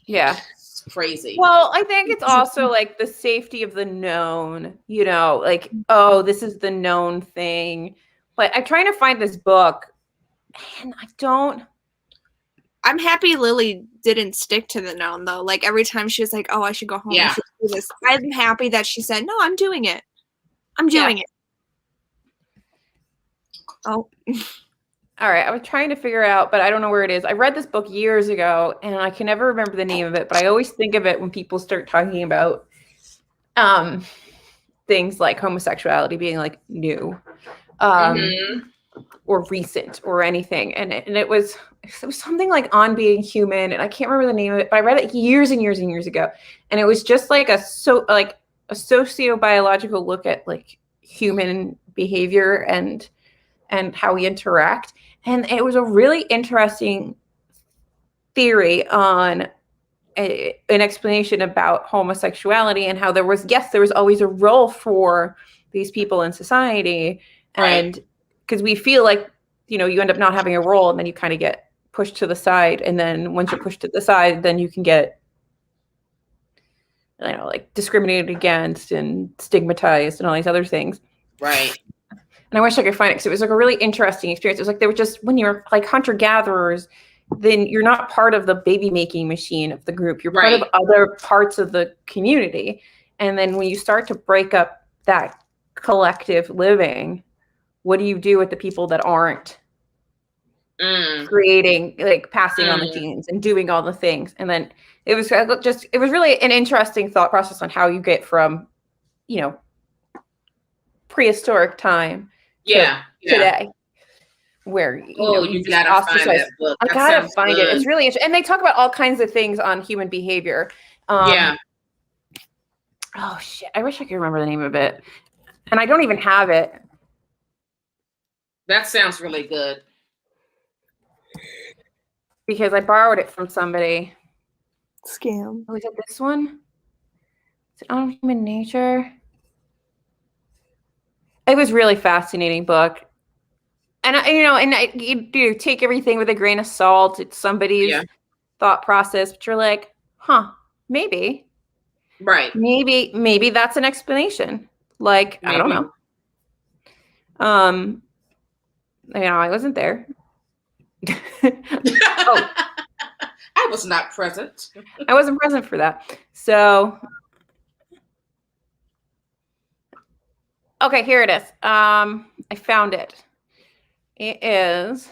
Yeah. It's crazy. Well, I think it's also like the safety of the known, you know, like, oh, this is the known thing. But I'm trying to find this book and I'm happy Lily didn't stick to the known though. Like every time she was like, "Oh, I should go home. I should do this." I'm happy that she said, "No, I'm doing it. I'm doing it." Oh. All right. I was trying to figure out, but I don't know where it is. I read this book years ago and I can never remember the name of it, but I always think of it when people start talking about things like homosexuality being like new. Or recent or anything. And it was something like On Being Human. And I can't remember the name of it, but I read it years and years and years ago. And it was just like a sociobiological look at like human behavior and how we interact. And it was a really interesting theory on an explanation about homosexuality and how there was always a role for these people in society. And because we feel like, you know, you end up not having a role and then you kind of get pushed to the side. And then once you're pushed to the side, then you can get, you know, like discriminated against and stigmatized and all these other things. Right. And I wish I could find it because it was like a really interesting experience. It was like they were just, when you're like hunter-gatherers, then you're not part of the baby making machine of the group. You're part of other parts of the community. And then when you start to break up that collective living, what do you do with the people that aren't creating, like passing on the genes and doing all the things? And then it was really an interesting thought process on how you get from, you know, prehistoric time to today, where you gotta find that book. I gotta find it. It's really interesting. And they talk about all kinds of things on human behavior. Oh shit! I wish I could remember the name of it, and I don't even have it. That sounds really good. Because I borrowed it from somebody. Scam. Oh, is it this one? Is it On Human Nature? It was a really fascinating book. And you do take everything with a grain of salt. It's somebody's thought process, but you're like, huh, maybe. Right. Maybe that's an explanation. Like, maybe. I don't know. I wasn't there. Oh. I was not present. I wasn't present for that. So, okay, here it is. I found it. It is.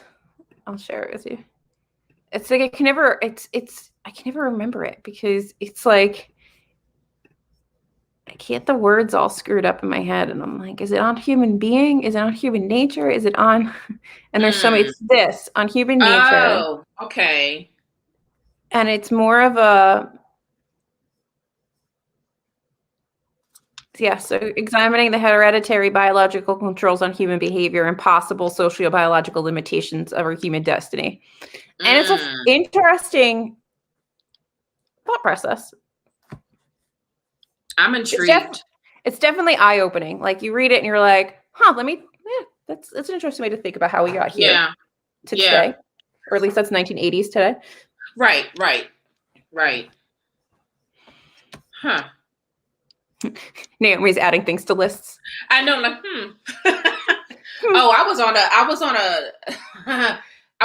I'll share it with you. It's like I can never remember it because it's like I get the words all screwed up in my head, and I'm like, is it on human being? Is it on human nature? Is it on? And there's it's this on human nature. Oh, okay. And it's more of a Yeah, so examining the hereditary biological controls on human behavior and possible socio-biological limitations of our human destiny. And it's an interesting thought process. I'm intrigued. It's definitely eye-opening. Like, you read it and you're like, that's an interesting way to think about how we got here to today. Or at least that's 1980s today. Right. Huh. Naomi's adding things to lists. I know, like, Oh, I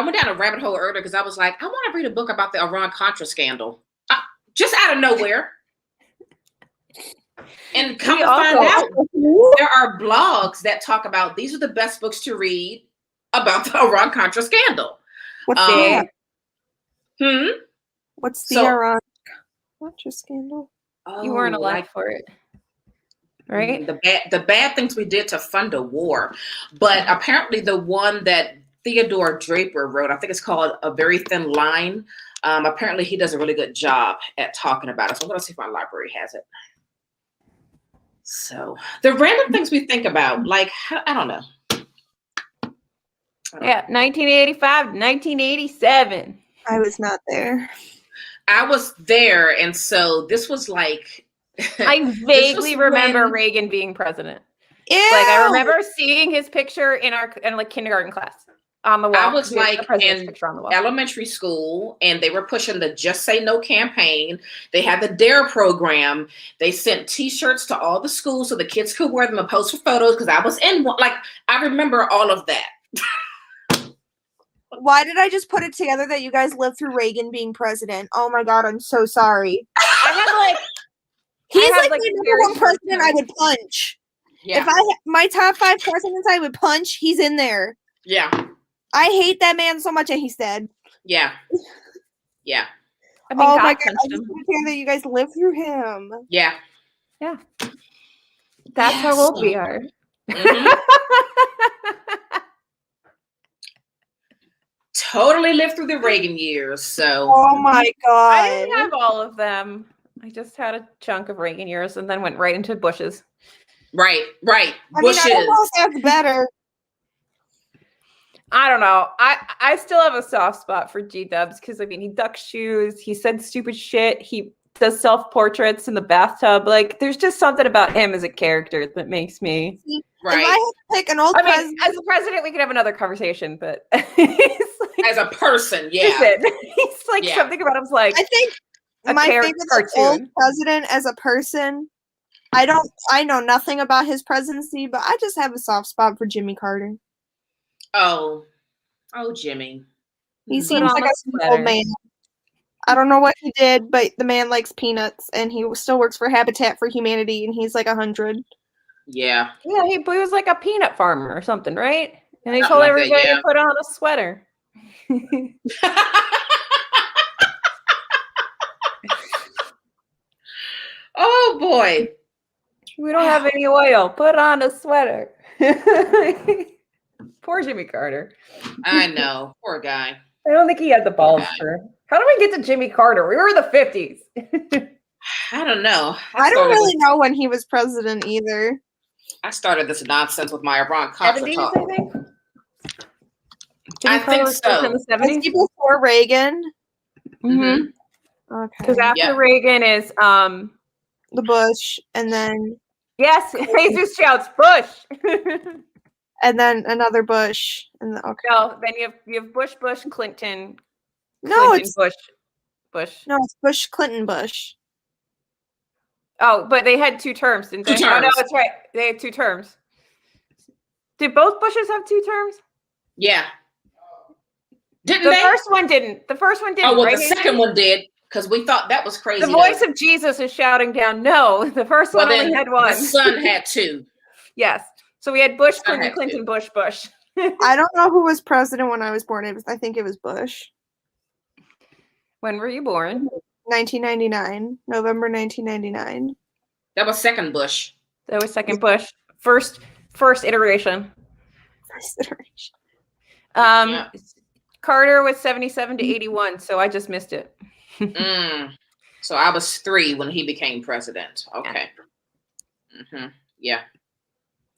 went down a rabbit hole earlier because I was like, I want to read a book about the Iran-Contra scandal. Just out of nowhere. And come to find out, there are blogs that talk about these are the best books to read about the Iran-Contra scandal. What's that? What's the Iran-Contra scandal? Oh, you weren't alive for it. Right? The bad things we did to fund a war. But apparently the one that Theodore Draper wrote, I think it's called A Very Thin Line. Apparently he does a really good job at talking about it. So I'm going to see if my library has it. So the random things we think about, like, I don't know. 1985 to 1987. I was not there. I was there. And so this was like... I vaguely remember Reagan being president. Ew. Like, I remember seeing his picture in like kindergarten class on the wall. I was like in elementary school, and they were pushing the Just Say No campaign. They had the DARE program. They sent T-shirts to all the schools so the kids could wear them and post for photos. Because I was in one. Like, I remember all of that. Why did I just put it together that you guys lived through Reagan being president? Oh my God, I'm so sorry. He's like the number one president I would punch. Yeah. If my top 5 presidents I would punch, he's in there. Yeah. I hate that man so much, and he's dead. Yeah. I mean, my God, I just want to hear that you guys lived through him. Yeah. That's how old we are. Totally lived through the Reagan years. So. Oh my God. I didn't have all of them. I just had a chunk of Reagan years and then went right into Bush's. Right. Bush's. I don't know if that's better. I don't know. I still have a soft spot for G-dubs because, I mean, he ducks shoes. He said stupid shit. He does self-portraits in the bathtub. Like, there's just something about him as a character that makes me... Right. If I had to pick an old president... as a president, we could have another conversation, but... as a person, yeah. He's like, something about him's like... I think my favorite old president as a person... I know nothing about his presidency, but I just have a soft spot for Jimmy Carter. Oh, Jimmy. He seems like a old man. I don't know what he did, but the man likes peanuts, and he still works for Habitat for Humanity, and he's like 100. Yeah. Yeah, he was like a peanut farmer or something, right? And he told everybody to put on a sweater. Oh, boy. We don't have any oil. Put on a sweater. Poor Jimmy Carter. I know. Poor guy. I don't think he had the balls for... How do we get to Jimmy Carter? We were in the 50s. I don't know. I don't really know when he was president either. I started this nonsense with my Iran-Contra talk. I think? I think so. In the 70s? Before Reagan? Mm-hmm. Okay. Because after Reagan is... the Bush, and then... Yes, Jesus shouts, Bush! And then another Bush. And No, then you have Bush, Clinton. No, it's Bush. No, it's Bush, Clinton, Bush. Oh, but they had 2 terms, didn't they? 2 terms. Oh, no, that's right. They had 2 terms. Did both Bushes have 2 terms? Yeah. Didn't the they? First one didn't. The first one didn't. Oh, well, right? the second one did, because we thought that was crazy. The voice of Jesus is shouting down, no. The first one only had 1. The son had 2. Yes. So we had Bush, Clinton, Bush. I don't know who was president when I was born. I think it was Bush. When were you born? 1999. November 1999. That was second Bush. That was second Bush. First iteration. Carter was 77 to 81, so I just missed it. So I was 3 when he became president. Okay. Mm-hmm. Yeah.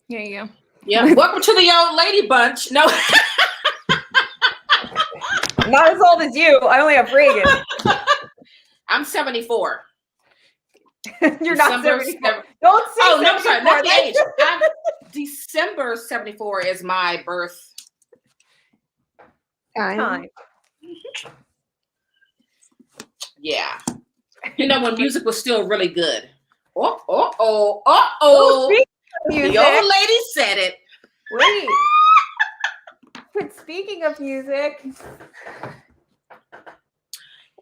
There you go. Yeah. Welcome to the old lady bunch. No. Not as old as you. I only have Reagan. I'm 74. You're not December 74. Don't say Oh, no, sorry, not the That's- age. December 74 is my birth Time. Yeah. You know, when music was still really good. Oh. Speaking of music, The old lady said it. wait. But speaking of music,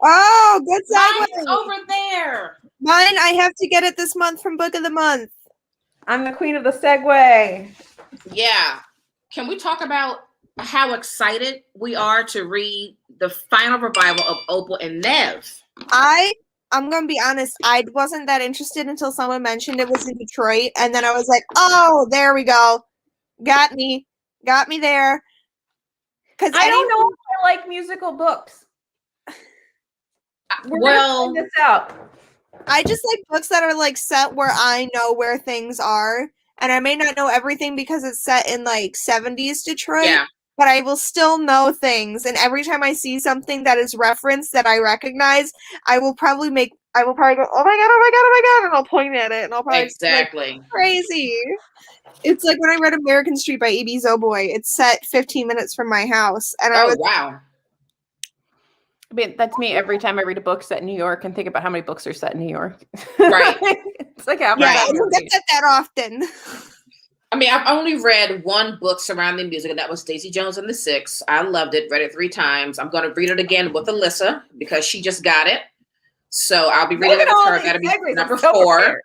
Oh, good segue. Mine's over there. Mine, I have to get it this month from Book of the Month. I'm the queen of the segue. Yeah. Can we talk about how excited we are to read the final revival of Opal and Nev? I'm gonna be honest, I wasn't that interested until someone mentioned it was in Detroit, and then I was like, oh, there we go. Got me there. Because I don't know if I like musical books. We're gonna find this out. I just like books that are like set where I know where things are, and I may not know everything because it's set in like 70s Detroit. Yeah. But I will still know things, and every time I see something that is referenced that I recognize, I will probably go, oh my god, and I'll point at it, and I'll probably Exactly. like, crazy. It's like when I read American Street by E.B. Zoboy. It's set 15 minutes from my house, and Wow. I mean, that's me every time I read a book set in New York and think about how many books are set in New York. Right. It's like half yeah, I don't get that often. I mean, I've only read one book surrounding music, and that was Daisy Jones and the Six. I loved it, read it 3 times. I'm going to read it again with Alyssa because she just got it. So I'll be reading it with her. That'll be number 4.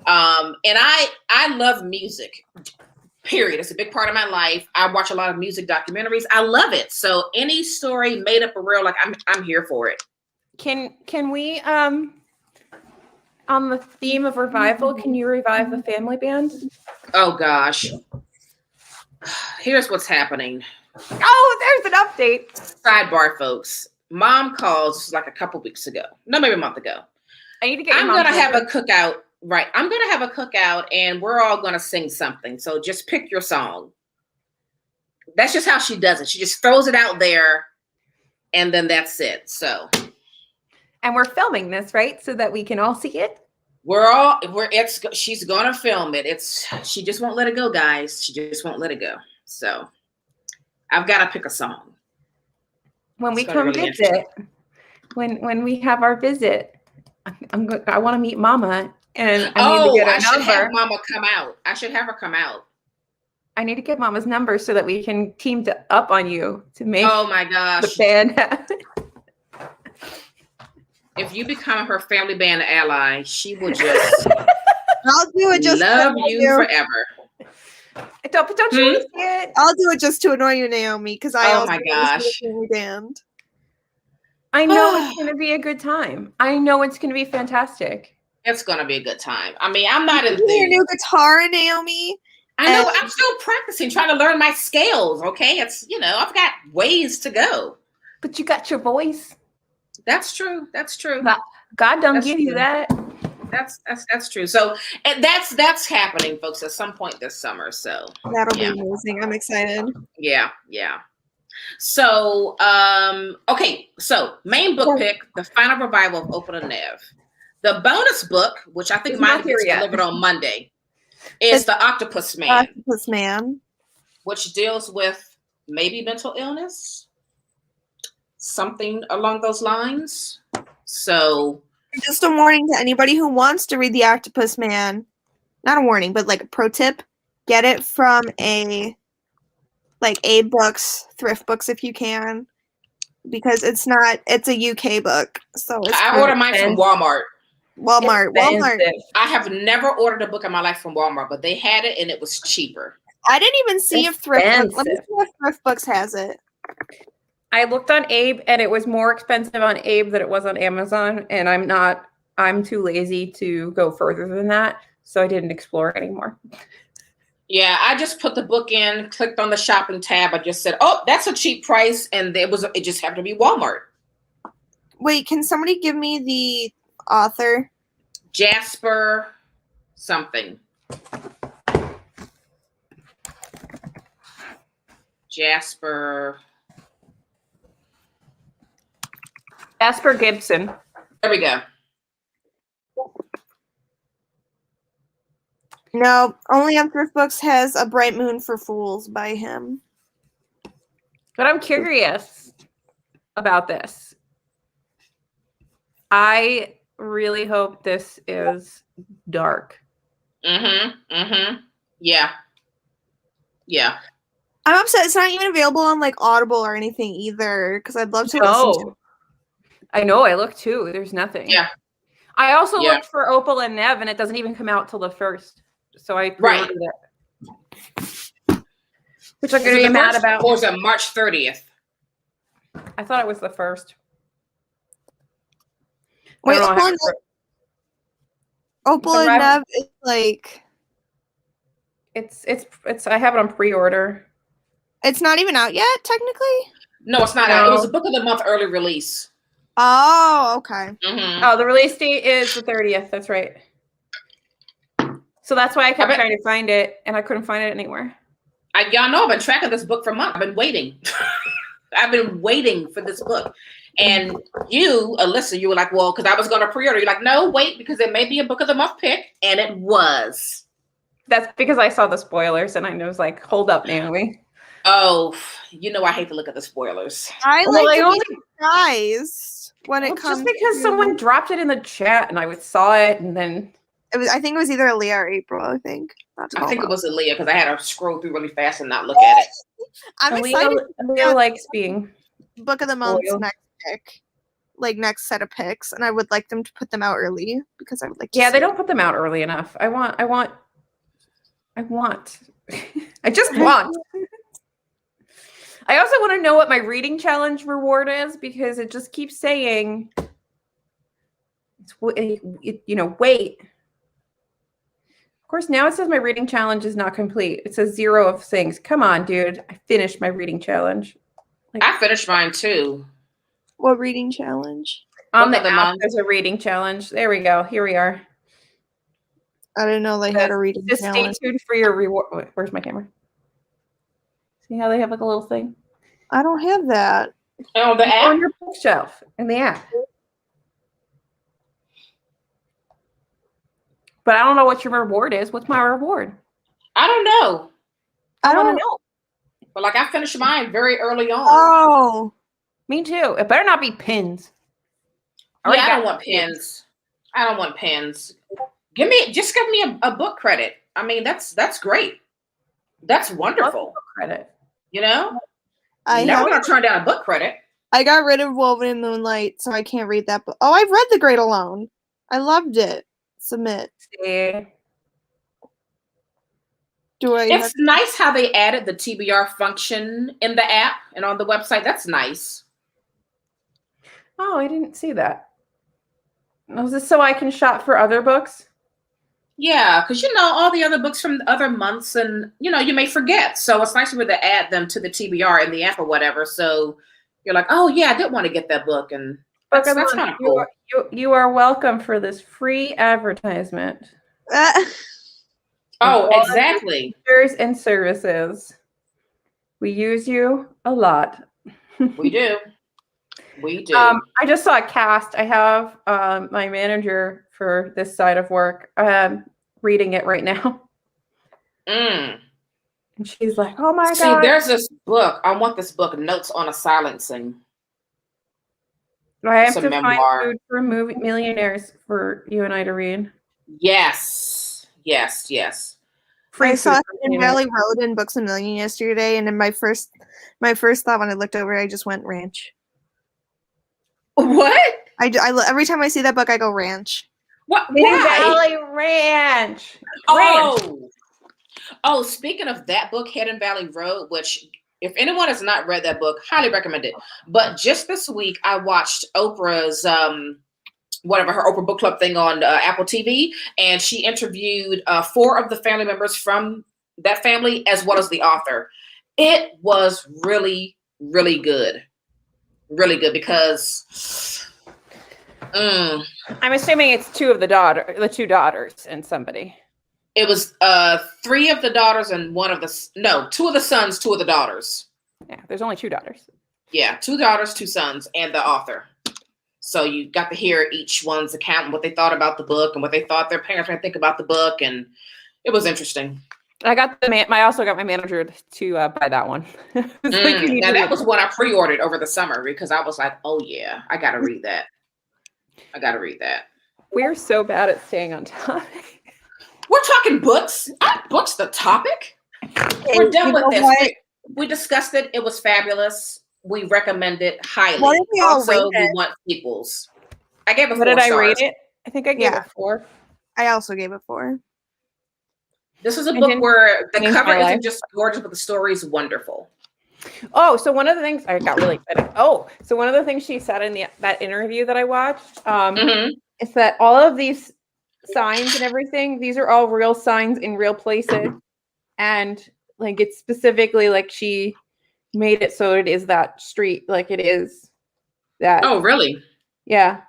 And I love music, period. It's a big part of my life. I watch a lot of music documentaries. I love it. So any story made up or real, like I'm here for it. Can we, on the theme of revival, can you revive the family band? Oh gosh. Here's what's happening. Oh, there's an update. Sidebar, folks. Mom calls like a couple weeks ago. No, maybe a month ago. I need to get I'm going to have a cookout. Right. I'm going to have a cookout and we're all going to sing something. So just pick your song. That's just how she does it. She just throws it out there and then that's it. So. And we're filming this, right? So that we can all see it. She's going to film it. She just won't let it go, guys. She just won't let it go. So I've got to pick a song. When we come visit, when we have our visit, I want to meet Mama, and I need to get her number. Have Mama come out. I should have her come out. I need to get Mama's number so that we can team up on you to make. Oh my gosh! The band. If you become her family band ally, she will just. I'll do it just love you forever. Don't you see it? I'll do it just to annoy you, Naomi, because I also my gosh. family band. I know it's going to be a good time. I know it's going to be fantastic. It's going to be a good time. I mean, I'm not in your new guitar, Naomi. I know. I'm still practicing, trying to learn my scales. Okay, I've got ways to go. But you got your voice. That's true. That's true. God don't give you that. That's true. So, and that's happening, folks, at some point this summer. So that'll be amazing. I'm excited. Yeah. So, okay. So, main book pick: the final revival of Opal and Nev. The bonus book, which I think mine gets delivered on Monday, is The Octopus Man. Octopus Man, which deals with maybe mental illness, something along those lines. So. Just a warning to anybody who wants to read The Octopus Man. Not a warning, but like a pro tip. Get it from Abe Books, Thrift Books if you can. Because it's a UK book. So I order mine from Walmart. Walmart. I have never ordered a book in my life from Walmart, but they had it and it was cheaper. I didn't even see if Thrift Books. Let me see if Thrift Books has it. I looked on Abe and it was more expensive on Abe than it was on Amazon. And I'm too lazy to go further than that. So I didn't explore anymore. Yeah, I just put the book in, clicked on the shopping tab. I just said, oh, that's a cheap price. And it just happened to be Walmart. Wait, can somebody give me the author? Jasper something. Jasper Gibson. There we go. No, only on Thrift Books has A Bright Moon for Fools by him. But I'm curious about this. I really hope this is dark. Yeah. I'm upset it's not even available on like Audible or anything either, because I'd love to listen to it. I know, I looked too. There's nothing. Yeah. I also looked for Opal and Nev, and it doesn't even come out till the 1st. So I pre-ordered it. Which I'm going to be mad about. Or was it March 30th? I thought it was the 1st. Wait, Opal and Nev is like... It's. I have it on pre-order. It's not even out yet, technically? No, it's not out. It was a book of the month early release. Oh, okay. Oh, the release date is the 30th. That's right. So that's why I kept trying to find it, and I couldn't find it anywhere. Y'all know I've been tracking this book for months. I've been waiting. I've been waiting for this book. And you, Alyssa, you were like, well, because I was going to pre-order. You're like, no, wait, because it may be a book of the month pick. And it was. That's because I saw the spoilers, and I was like, hold up, Naomi. Oh, you know I hate to look at the spoilers. I like to be surprised when it comes. Just because someone dropped it in the chat, and I saw it, and then... I think it was either Aaliyah or April, I think. I think it was Aaliyah, because I had to scroll through really fast and not look at it. I'm excited. Aaliyah likes being Book of the Month's next pick. Like, next set of picks. And I would like them to put them out early, because I would like to they don't put them out early enough. I just want. I also want to know what my reading challenge reward is, because it just keeps saying, wait. Of course, now it says my reading challenge is not complete. It says 0 of things. Come on, dude. I finished my reading challenge. I finished mine too. What reading challenge? On the app, there's a reading challenge. There we go. Here we are. I didn't know they had a reading challenge. Stay tuned for your reward. Wait, where's my camera? See how they have like a little thing? I don't have that. Oh, the app? On your bookshelf in the app. But I don't know what your reward is. What's my reward? I don't know. I want to know. But like I finished mine very early on. Oh. Me too. It better not be pins. I don't want pins. I don't want pins. Give me a book credit. I mean, that's great. That's wonderful. Book credit. You know? Never gonna turn down a book credit. I got rid of Woven in Moonlight, so I can't read that book. Oh, I've read The Great Alone. I loved it. Submit. See. It's nice how they added the TBR function in the app and on the website. That's nice. Oh, I didn't see that. Was this so I can shop for other books? Yeah, because all the other books from other months, and you may forget. So it's nice to be able to add them to the TBR in the app or whatever. So you're like, oh yeah, I did want to get that book, and that's kind of cool. You are welcome for this free advertisement. Oh, exactly. Features and services. We use you a lot. We do. We do. I just saw a cast. I have my manager for this side of work reading it right now. And she's like, oh my God. See, there's this book. I want this book, Notes on a Silencing. I have to find food for millionaires for you and I to read. Yes. Yes. Yes. I saw in Valley Road in Books a Million yesterday, and in my first thought when I looked over, I just went ranch. What? Every time I see that book, I go ranch. What? Why? Valley Ranch. Oh, speaking of that book, Hidden Valley Road, which if anyone has not read that book, highly recommend it. But just this week, I watched Oprah's her Oprah Book Club thing on Apple TV, and she interviewed 4 of the family members from that family as well as the author. It was really, really good. Really good because I'm assuming it's 2 daughters and somebody. It was 3 of the daughters and 2 of the sons, 2 of the daughters. Yeah, there's only 2 daughters. Yeah, 2 daughters, 2 sons, and the author. So you got to hear each one's account and what they thought about the book and what they thought their parents might think about the book, and it was interesting. I also got my manager to buy that one. Now that was one I pre-ordered over the summer because I was like, oh yeah, I gotta read that. We're so bad at staying on topic. We're talking books. Aren't books the topic? We're done with this. We discussed it. It was fabulous. We recommend it highly. What did we all Also, rate we it? want sequels. I gave it 4 What did stars. I rate it? I think I gave it 4. I also gave it 4. This is a book where the cover isn't just gorgeous, but the story is wonderful. Oh, so one of the things I got really excited. So one of the things she said in that interview that I watched is that all of these signs and everything, these are all real signs in real places, and like it's specifically like she made it so it is that street, like it is that. Oh, really? Yeah.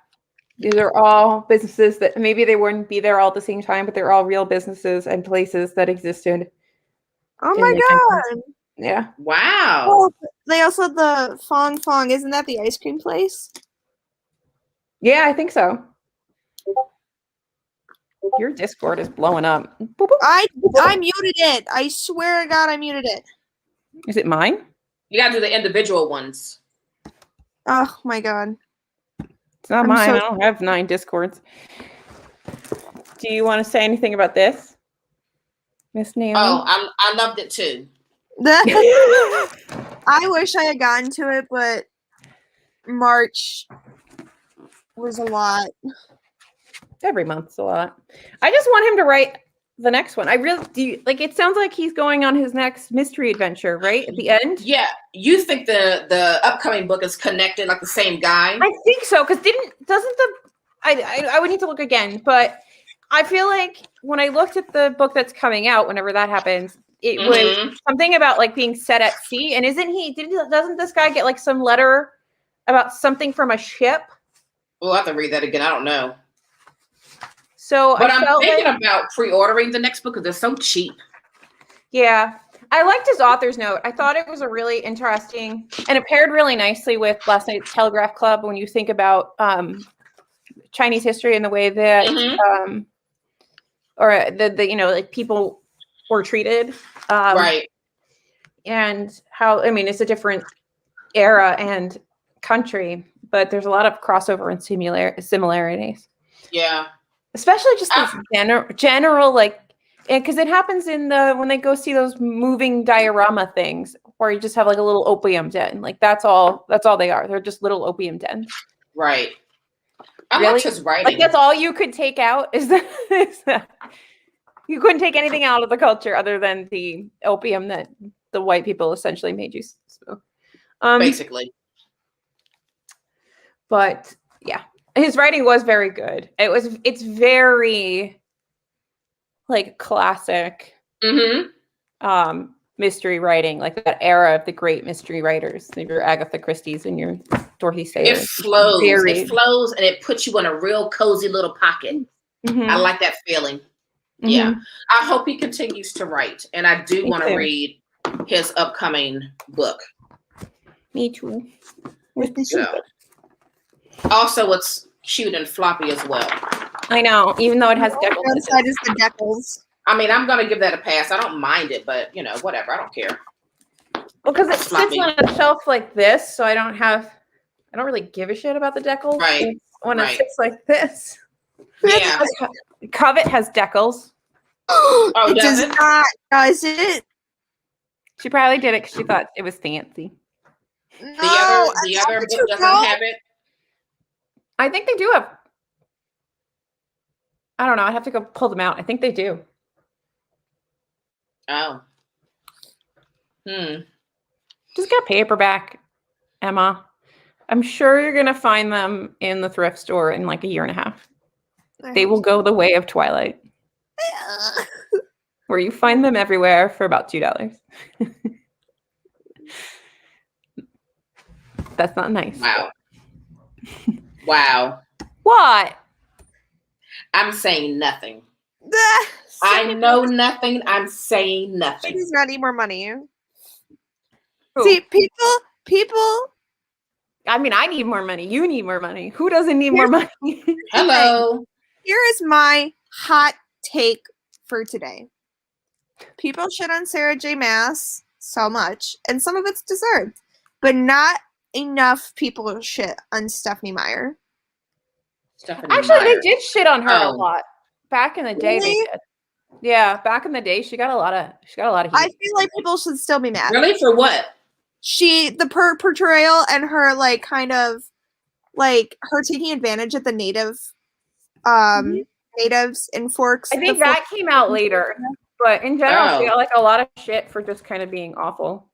These are all businesses that maybe they wouldn't be there all at the same time, but they're all real businesses and places that existed. Oh my god. Yeah. Wow. Oh, they also had the Fong Fong. Isn't that the ice cream place? Yeah, I think so. Your Discord is blowing up. Boop, boop. I muted it. I swear to God, I muted it. Is it mine? You gotta do the individual ones. Oh my god. It's not mine. I don't have 9 Discords. Do you want to say anything about this, Miss Naomi? Oh, I loved it too. I wish I had gotten to it, but March was a lot. Every month's a lot. I just want him to write the next one. I really do. Like, it sounds like he's going on his next mystery adventure, right? At the end? Yeah. You think the upcoming book is connected, like the same guy? I think so, because I would need to look again, but I feel like when I looked at the book that's coming out, whenever that happens, it was something about like being set at sea. And doesn't this guy get like some letter about something from a ship? We'll have to read that again. I don't know. So, but I'm thinking about pre-ordering the next book because they're so cheap. Yeah. I liked his author's note. I thought it was a really interesting, and it paired really nicely with last night's Telegraph Club when you think about Chinese history and the way that, or the like people were treated. Right. And how, I mean, it's a different era and country, but there's a lot of crossover and similarities. Yeah. Especially just this general, like, because it happens in when they go see those moving diorama things where you just have like a little opium den. Like that's all they are. They're just little opium dens. Right. I really? like his writing. Like that's all you could take out is that you couldn't take anything out of the culture other than the opium that the white people essentially made you smoke. Basically. But yeah, his writing was very good. It's very like classic mystery writing, like that era of the great mystery writers, your Agatha Christie's and your Dorothy Sayers. It flows. It flows and it puts you in a real cozy little pocket. I like that feeling. Yeah. I hope he continues to write. And I do want to read his upcoming book. Me too. So. Also, it's cute and floppy as well. I know, even though it has decals. One side is the decals. I mean, I'm going to give that a pass. I don't mind it, but, whatever. I don't care. Well, because it sits on a shelf like this, so I don't really give a shit about the decals. Right. When it sits like this. Yeah. Covet has decals. It does not, does it? She probably did it because she thought it was fancy. No, the other book doesn't have it. I think they do have. I don't know. I'd have to go pull them out. I think they do. Oh. Just get a paperback, Emma. I'm sure you're going to find them in the thrift store in like a year and a half. They will go the way of Twilight. Where you find them everywhere for about $2. That's not nice. Wow. Wow. What? I'm saying nothing. I know nothing. I'm saying nothing. She's got to need more money. Who? See, people. I mean, I need more money. You need more money. Who doesn't need more money? Hello. Here is my hot take for today. People shit on Sarah J. Maas so much, and some of it's deserved, but not enough people shit on Stephanie Meyer. Actually, they did shit on her a Oh. lot back in the day. Really? They did. Yeah, back in the day, she got a lot of heat. I feel like people should still be mad. Really? For what? The portrayal and her like kind of like her taking advantage of the natives in Forks. I think that came out later, but in general, she got like a lot of shit for just kind of being awful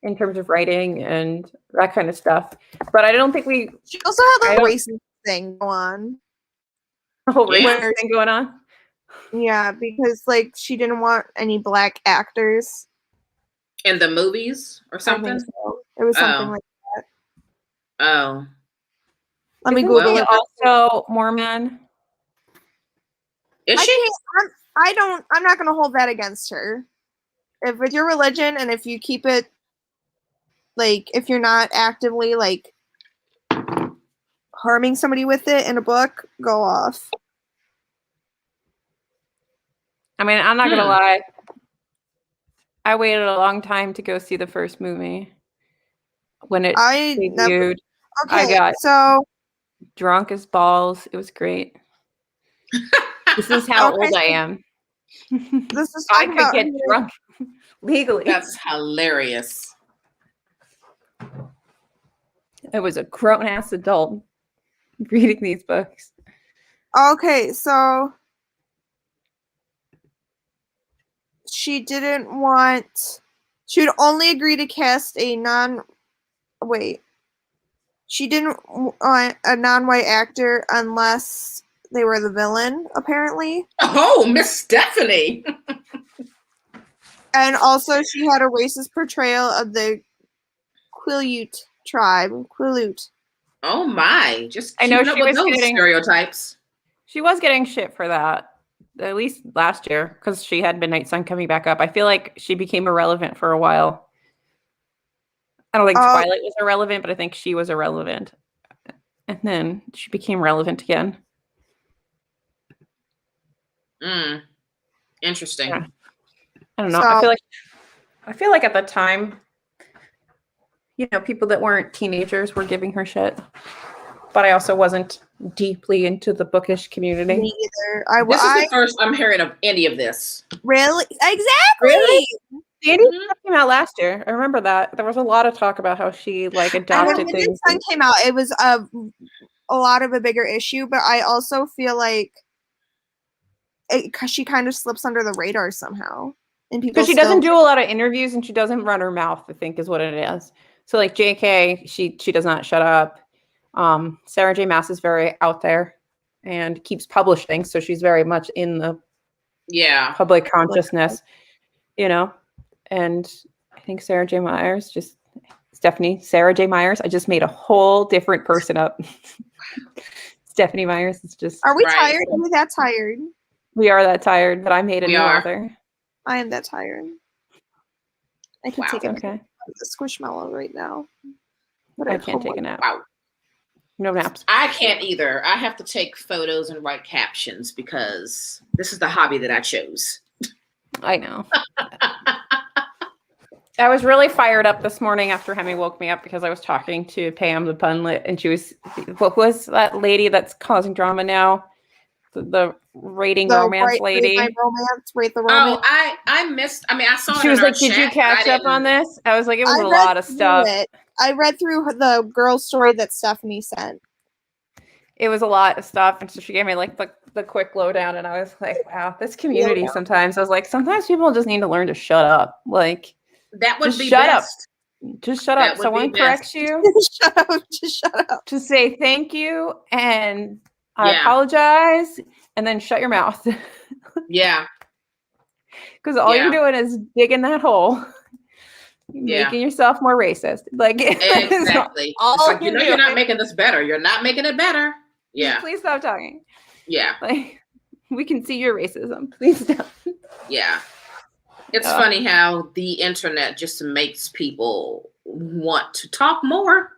in terms of writing and that kind of stuff. But I don't think She also had the racist thing go on. The whole racist thing going on. Yeah, because like she didn't want any black actors in the movies or something. So. It was something like that. Oh, let me Google it. Also, Mormon. Is she? I'm not going to hold that against her. If it's your religion and if you keep it, like, if you're not actively like harming somebody with it in a book, go off. I mean, I'm not gonna lie. I waited a long time to go see the first movie when it debuted. I got drunk as balls. It was great. This is how old I am. This is I could get drunk legally. That's hilarious. I was a grown-ass adult reading these books. Okay, so she would only agree to cast a she didn't want a non-white actor unless they were the villain, apparently. Oh, Miss Stephanie. And also she had a racist portrayal of the Quileute tribe. Quileute. Oh my. Just I know she was those stereotypes. She was getting shit for that. At least last year, because she had Midnight Sun coming back up. I feel like she became irrelevant for a while. I don't think Twilight was irrelevant, but I think she was irrelevant. And then she became relevant again. Interesting. Yeah. I don't know. I feel like at the time, you know, people that weren't teenagers were giving her shit. But I also wasn't deeply into the bookish community. Me either. This is the first I'm hearing of any of this. Really? Exactly. Really? Sandy came out last year. I remember that. There was a lot of talk about how she like adopted things. When Sun came out, it was a lot of a bigger issue, but I also feel like she kind of slips under the radar somehow. Because she doesn't do a lot of interviews and she doesn't run her mouth, I think is what it is. So like JK, she does not shut up. Sarah J. Maas is very out there and keeps publishing, so she's very much in the public consciousness, you know. And I think Sarah J. Myers Sarah J. Myers. I just made a whole different person up. Stephanie Myers is just. Are we tired? Are we that tired? We are that tired, but I made a new author. I am that tired. I can take a squishmallow right now. But I can't take a nap. Wow. No naps. I can't either. I have to take photos and write captions because this is the hobby that I chose. I know. I was really fired up this morning after Hemi woke me up because I was talking to Pam the Punlet, and she was, what was that lady that's causing drama now? The rating romance lady. Rate the romance. Oh, I missed. I mean, I saw. She was like, "Did you catch up on this?" I was like, "It was a lot of stuff." I read through the girl story that Stephanie sent. It was a lot of stuff, and so she gave me like the quick lowdown, and I was like, "Wow, this community." Sometimes I was like, "Sometimes people just need to learn to shut up." Like that would be best. Just shut up. Someone corrects you. Shut up. Just shut up. Just say thank you and I apologize, and then shut your mouth. Yeah. Because all you're doing is digging that hole. Making yourself more racist. Like exactly. Like, you're not making this better. You're not making it better. Yeah. Please stop talking. Yeah. Like, We can see your racism. Please don't. Yeah. It's funny how the internet just makes people want to talk more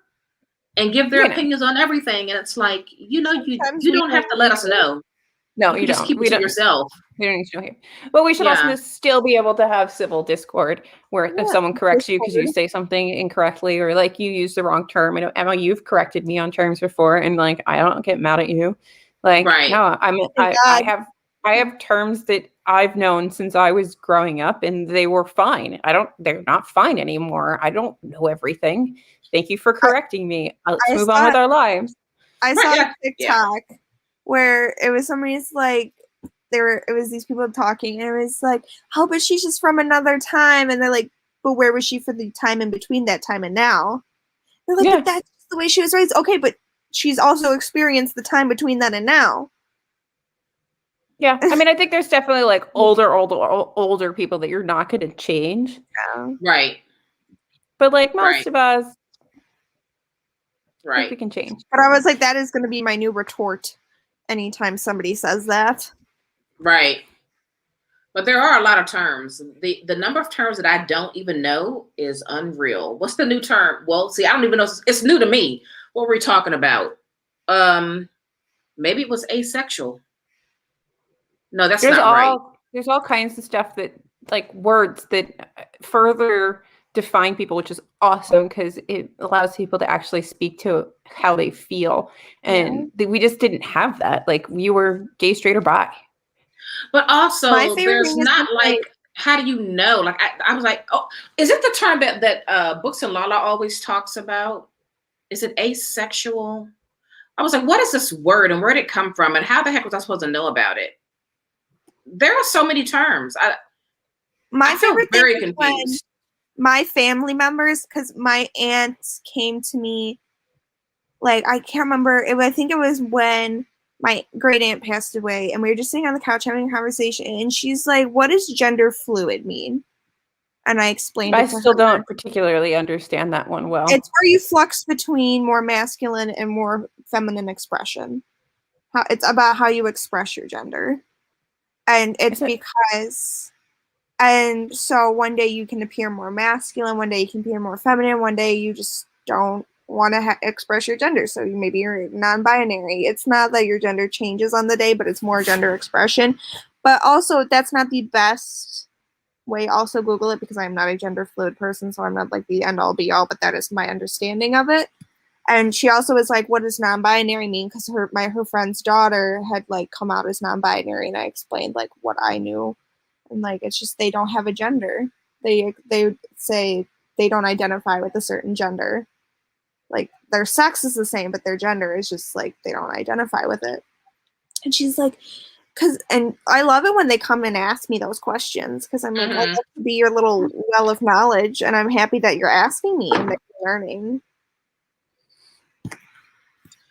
and give their opinions on everything. And it's like, you don't have to let us know. No, you just don't. keep it to yourself. We don't need to know here. But we should also still be able to have civil discord where if someone corrects you because you say something incorrectly or like you use the wrong term. I know, Emma, you've corrected me on terms before, and like I don't get mad at you. Like, no, I have terms that I've known since I was growing up, and they were fine. They're not fine anymore. I don't know everything. Thank you for correcting me. Let's move on with our lives. I saw a TikTok where it was somebody's like, it was these people talking, and it was like, oh, but she's just from another time, and they're like, but where was she for the time in between that time and now? They're like, but that's just the way she was raised. Okay, but she's also experienced the time between then and now. Yeah, I mean, I think there's definitely like older people that you're not going to change. Yeah. Right. But like most of us, right, we can change. But I was like, that is going to be my new retort anytime somebody says that. Right. But there are a lot of terms. The number of terms that I don't even know is unreal. What's the new term? Well, see, I don't even know. It's new to me. What were we talking about? Maybe it was asexual. No, that's not right. There's all kinds of stuff that, like words that further define people, which is awesome because it allows people to actually speak to how they feel. And we just didn't have that. Like, you were gay, straight, or bi. But also, there's not like, how do you know? Like, I was like, oh, is it the term that Books and Lala always talks about? Is it asexual? I was like, what is this word and where did it come from? And how the heck was I supposed to know about it? There are so many terms. My favorite thing very confused. My family members, because my aunts came to me, like, I can't remember, I think it was when my great aunt passed away, and we were just sitting on the couch having a conversation, and she's like, what does gender fluid mean? And I explained it to her. I still don't particularly understand that one well. It's where you flux between more masculine and more feminine expression. It's about how you express your gender. And it's because... And so one day you can appear more masculine, one day you can appear more feminine, one day you just don't want to express your gender. So maybe you're non-binary. It's not that your gender changes on the day, but it's more gender expression. But also, that's not the best way. Also Google it, because I'm not a gender fluid person, so I'm not like the end all be all, but that is my understanding of it. And she also was like, what does non-binary mean? Because her friend's daughter had like come out as non-binary, and I explained like what I knew. And like, it's just, they don't have a gender. They say they don't identify with a certain gender. Like, their sex is the same, but their gender is just like, they don't identify with it. And she's like, and I love it when they come and ask me those questions, because I'm like, I'd love to be your little well of knowledge, and I'm happy that you're asking me and that you're learning.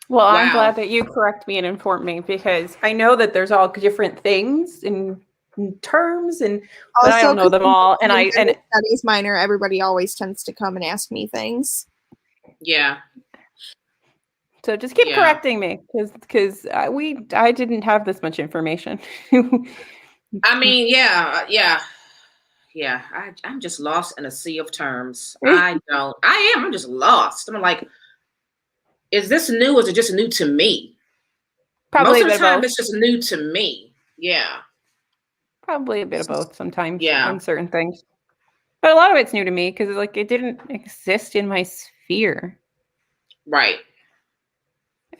Well, I'm glad that you correct me and inform me, because I know that there's all different things in terms, and but I don't know them all. And studies minor, everybody always tends to come and ask me things. Yeah. So just keep correcting me, because I didn't have this much information. I mean, I'm just lost in a sea of terms. I'm just lost. I'm like, is this new, or is it just new to me? Probably most of the time, it's just new to me. Yeah. Probably a bit of both sometimes on certain things. But a lot of it's new to me, because like, it didn't exist in my sphere. Right.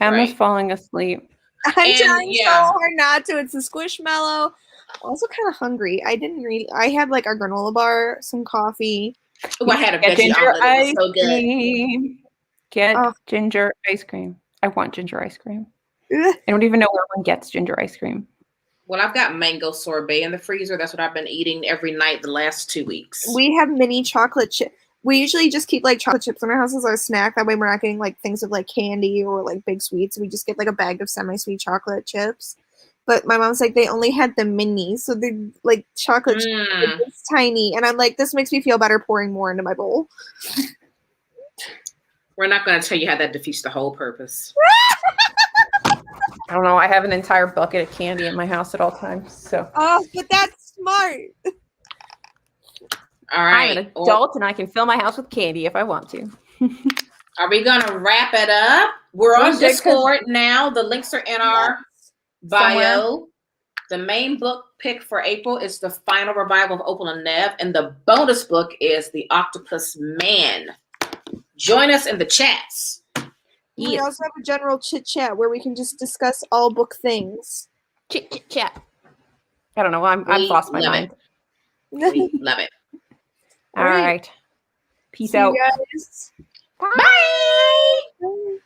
Emma's falling asleep. I'm trying so hard not to. It's a squishmallow. Also kind of hungry. I had like a granola bar, some coffee. Oh, I had a veggie omelet. It was so good. Get ginger ice cream. I want ginger ice cream. I don't even know where one gets ginger ice cream. Well, I've got mango sorbet in the freezer. That's what I've been eating every night the last 2 weeks. We have mini chocolate chip. We usually just keep like chocolate chips in our house as our snack. That way we're not getting like things with like candy or like big sweets. We just get like a bag of semi-sweet chocolate chips. But my mom's like, they only had the minis. So they're like chocolate chips, it's tiny. And I'm like, this makes me feel better pouring more into my bowl. We're not going to tell you how that defeats the whole purpose. I don't know. I have an entire bucket of candy in my house at all times. So. Oh, but that's smart. All right. I'm an adult and I can fill my house with candy if I want to. Are we going to wrap it up? We're on Discord now. The links are in our bio. Somewhere. The main book pick for April is The Final Revival of Opal and Nev, and the bonus book is The Octopus Man. Join us in the chats. We also have a general chit chat where we can just discuss all book things. Chit chat. I don't know. I've lost my mind. We love it. All right. Peace out. See you guys. Bye. Bye.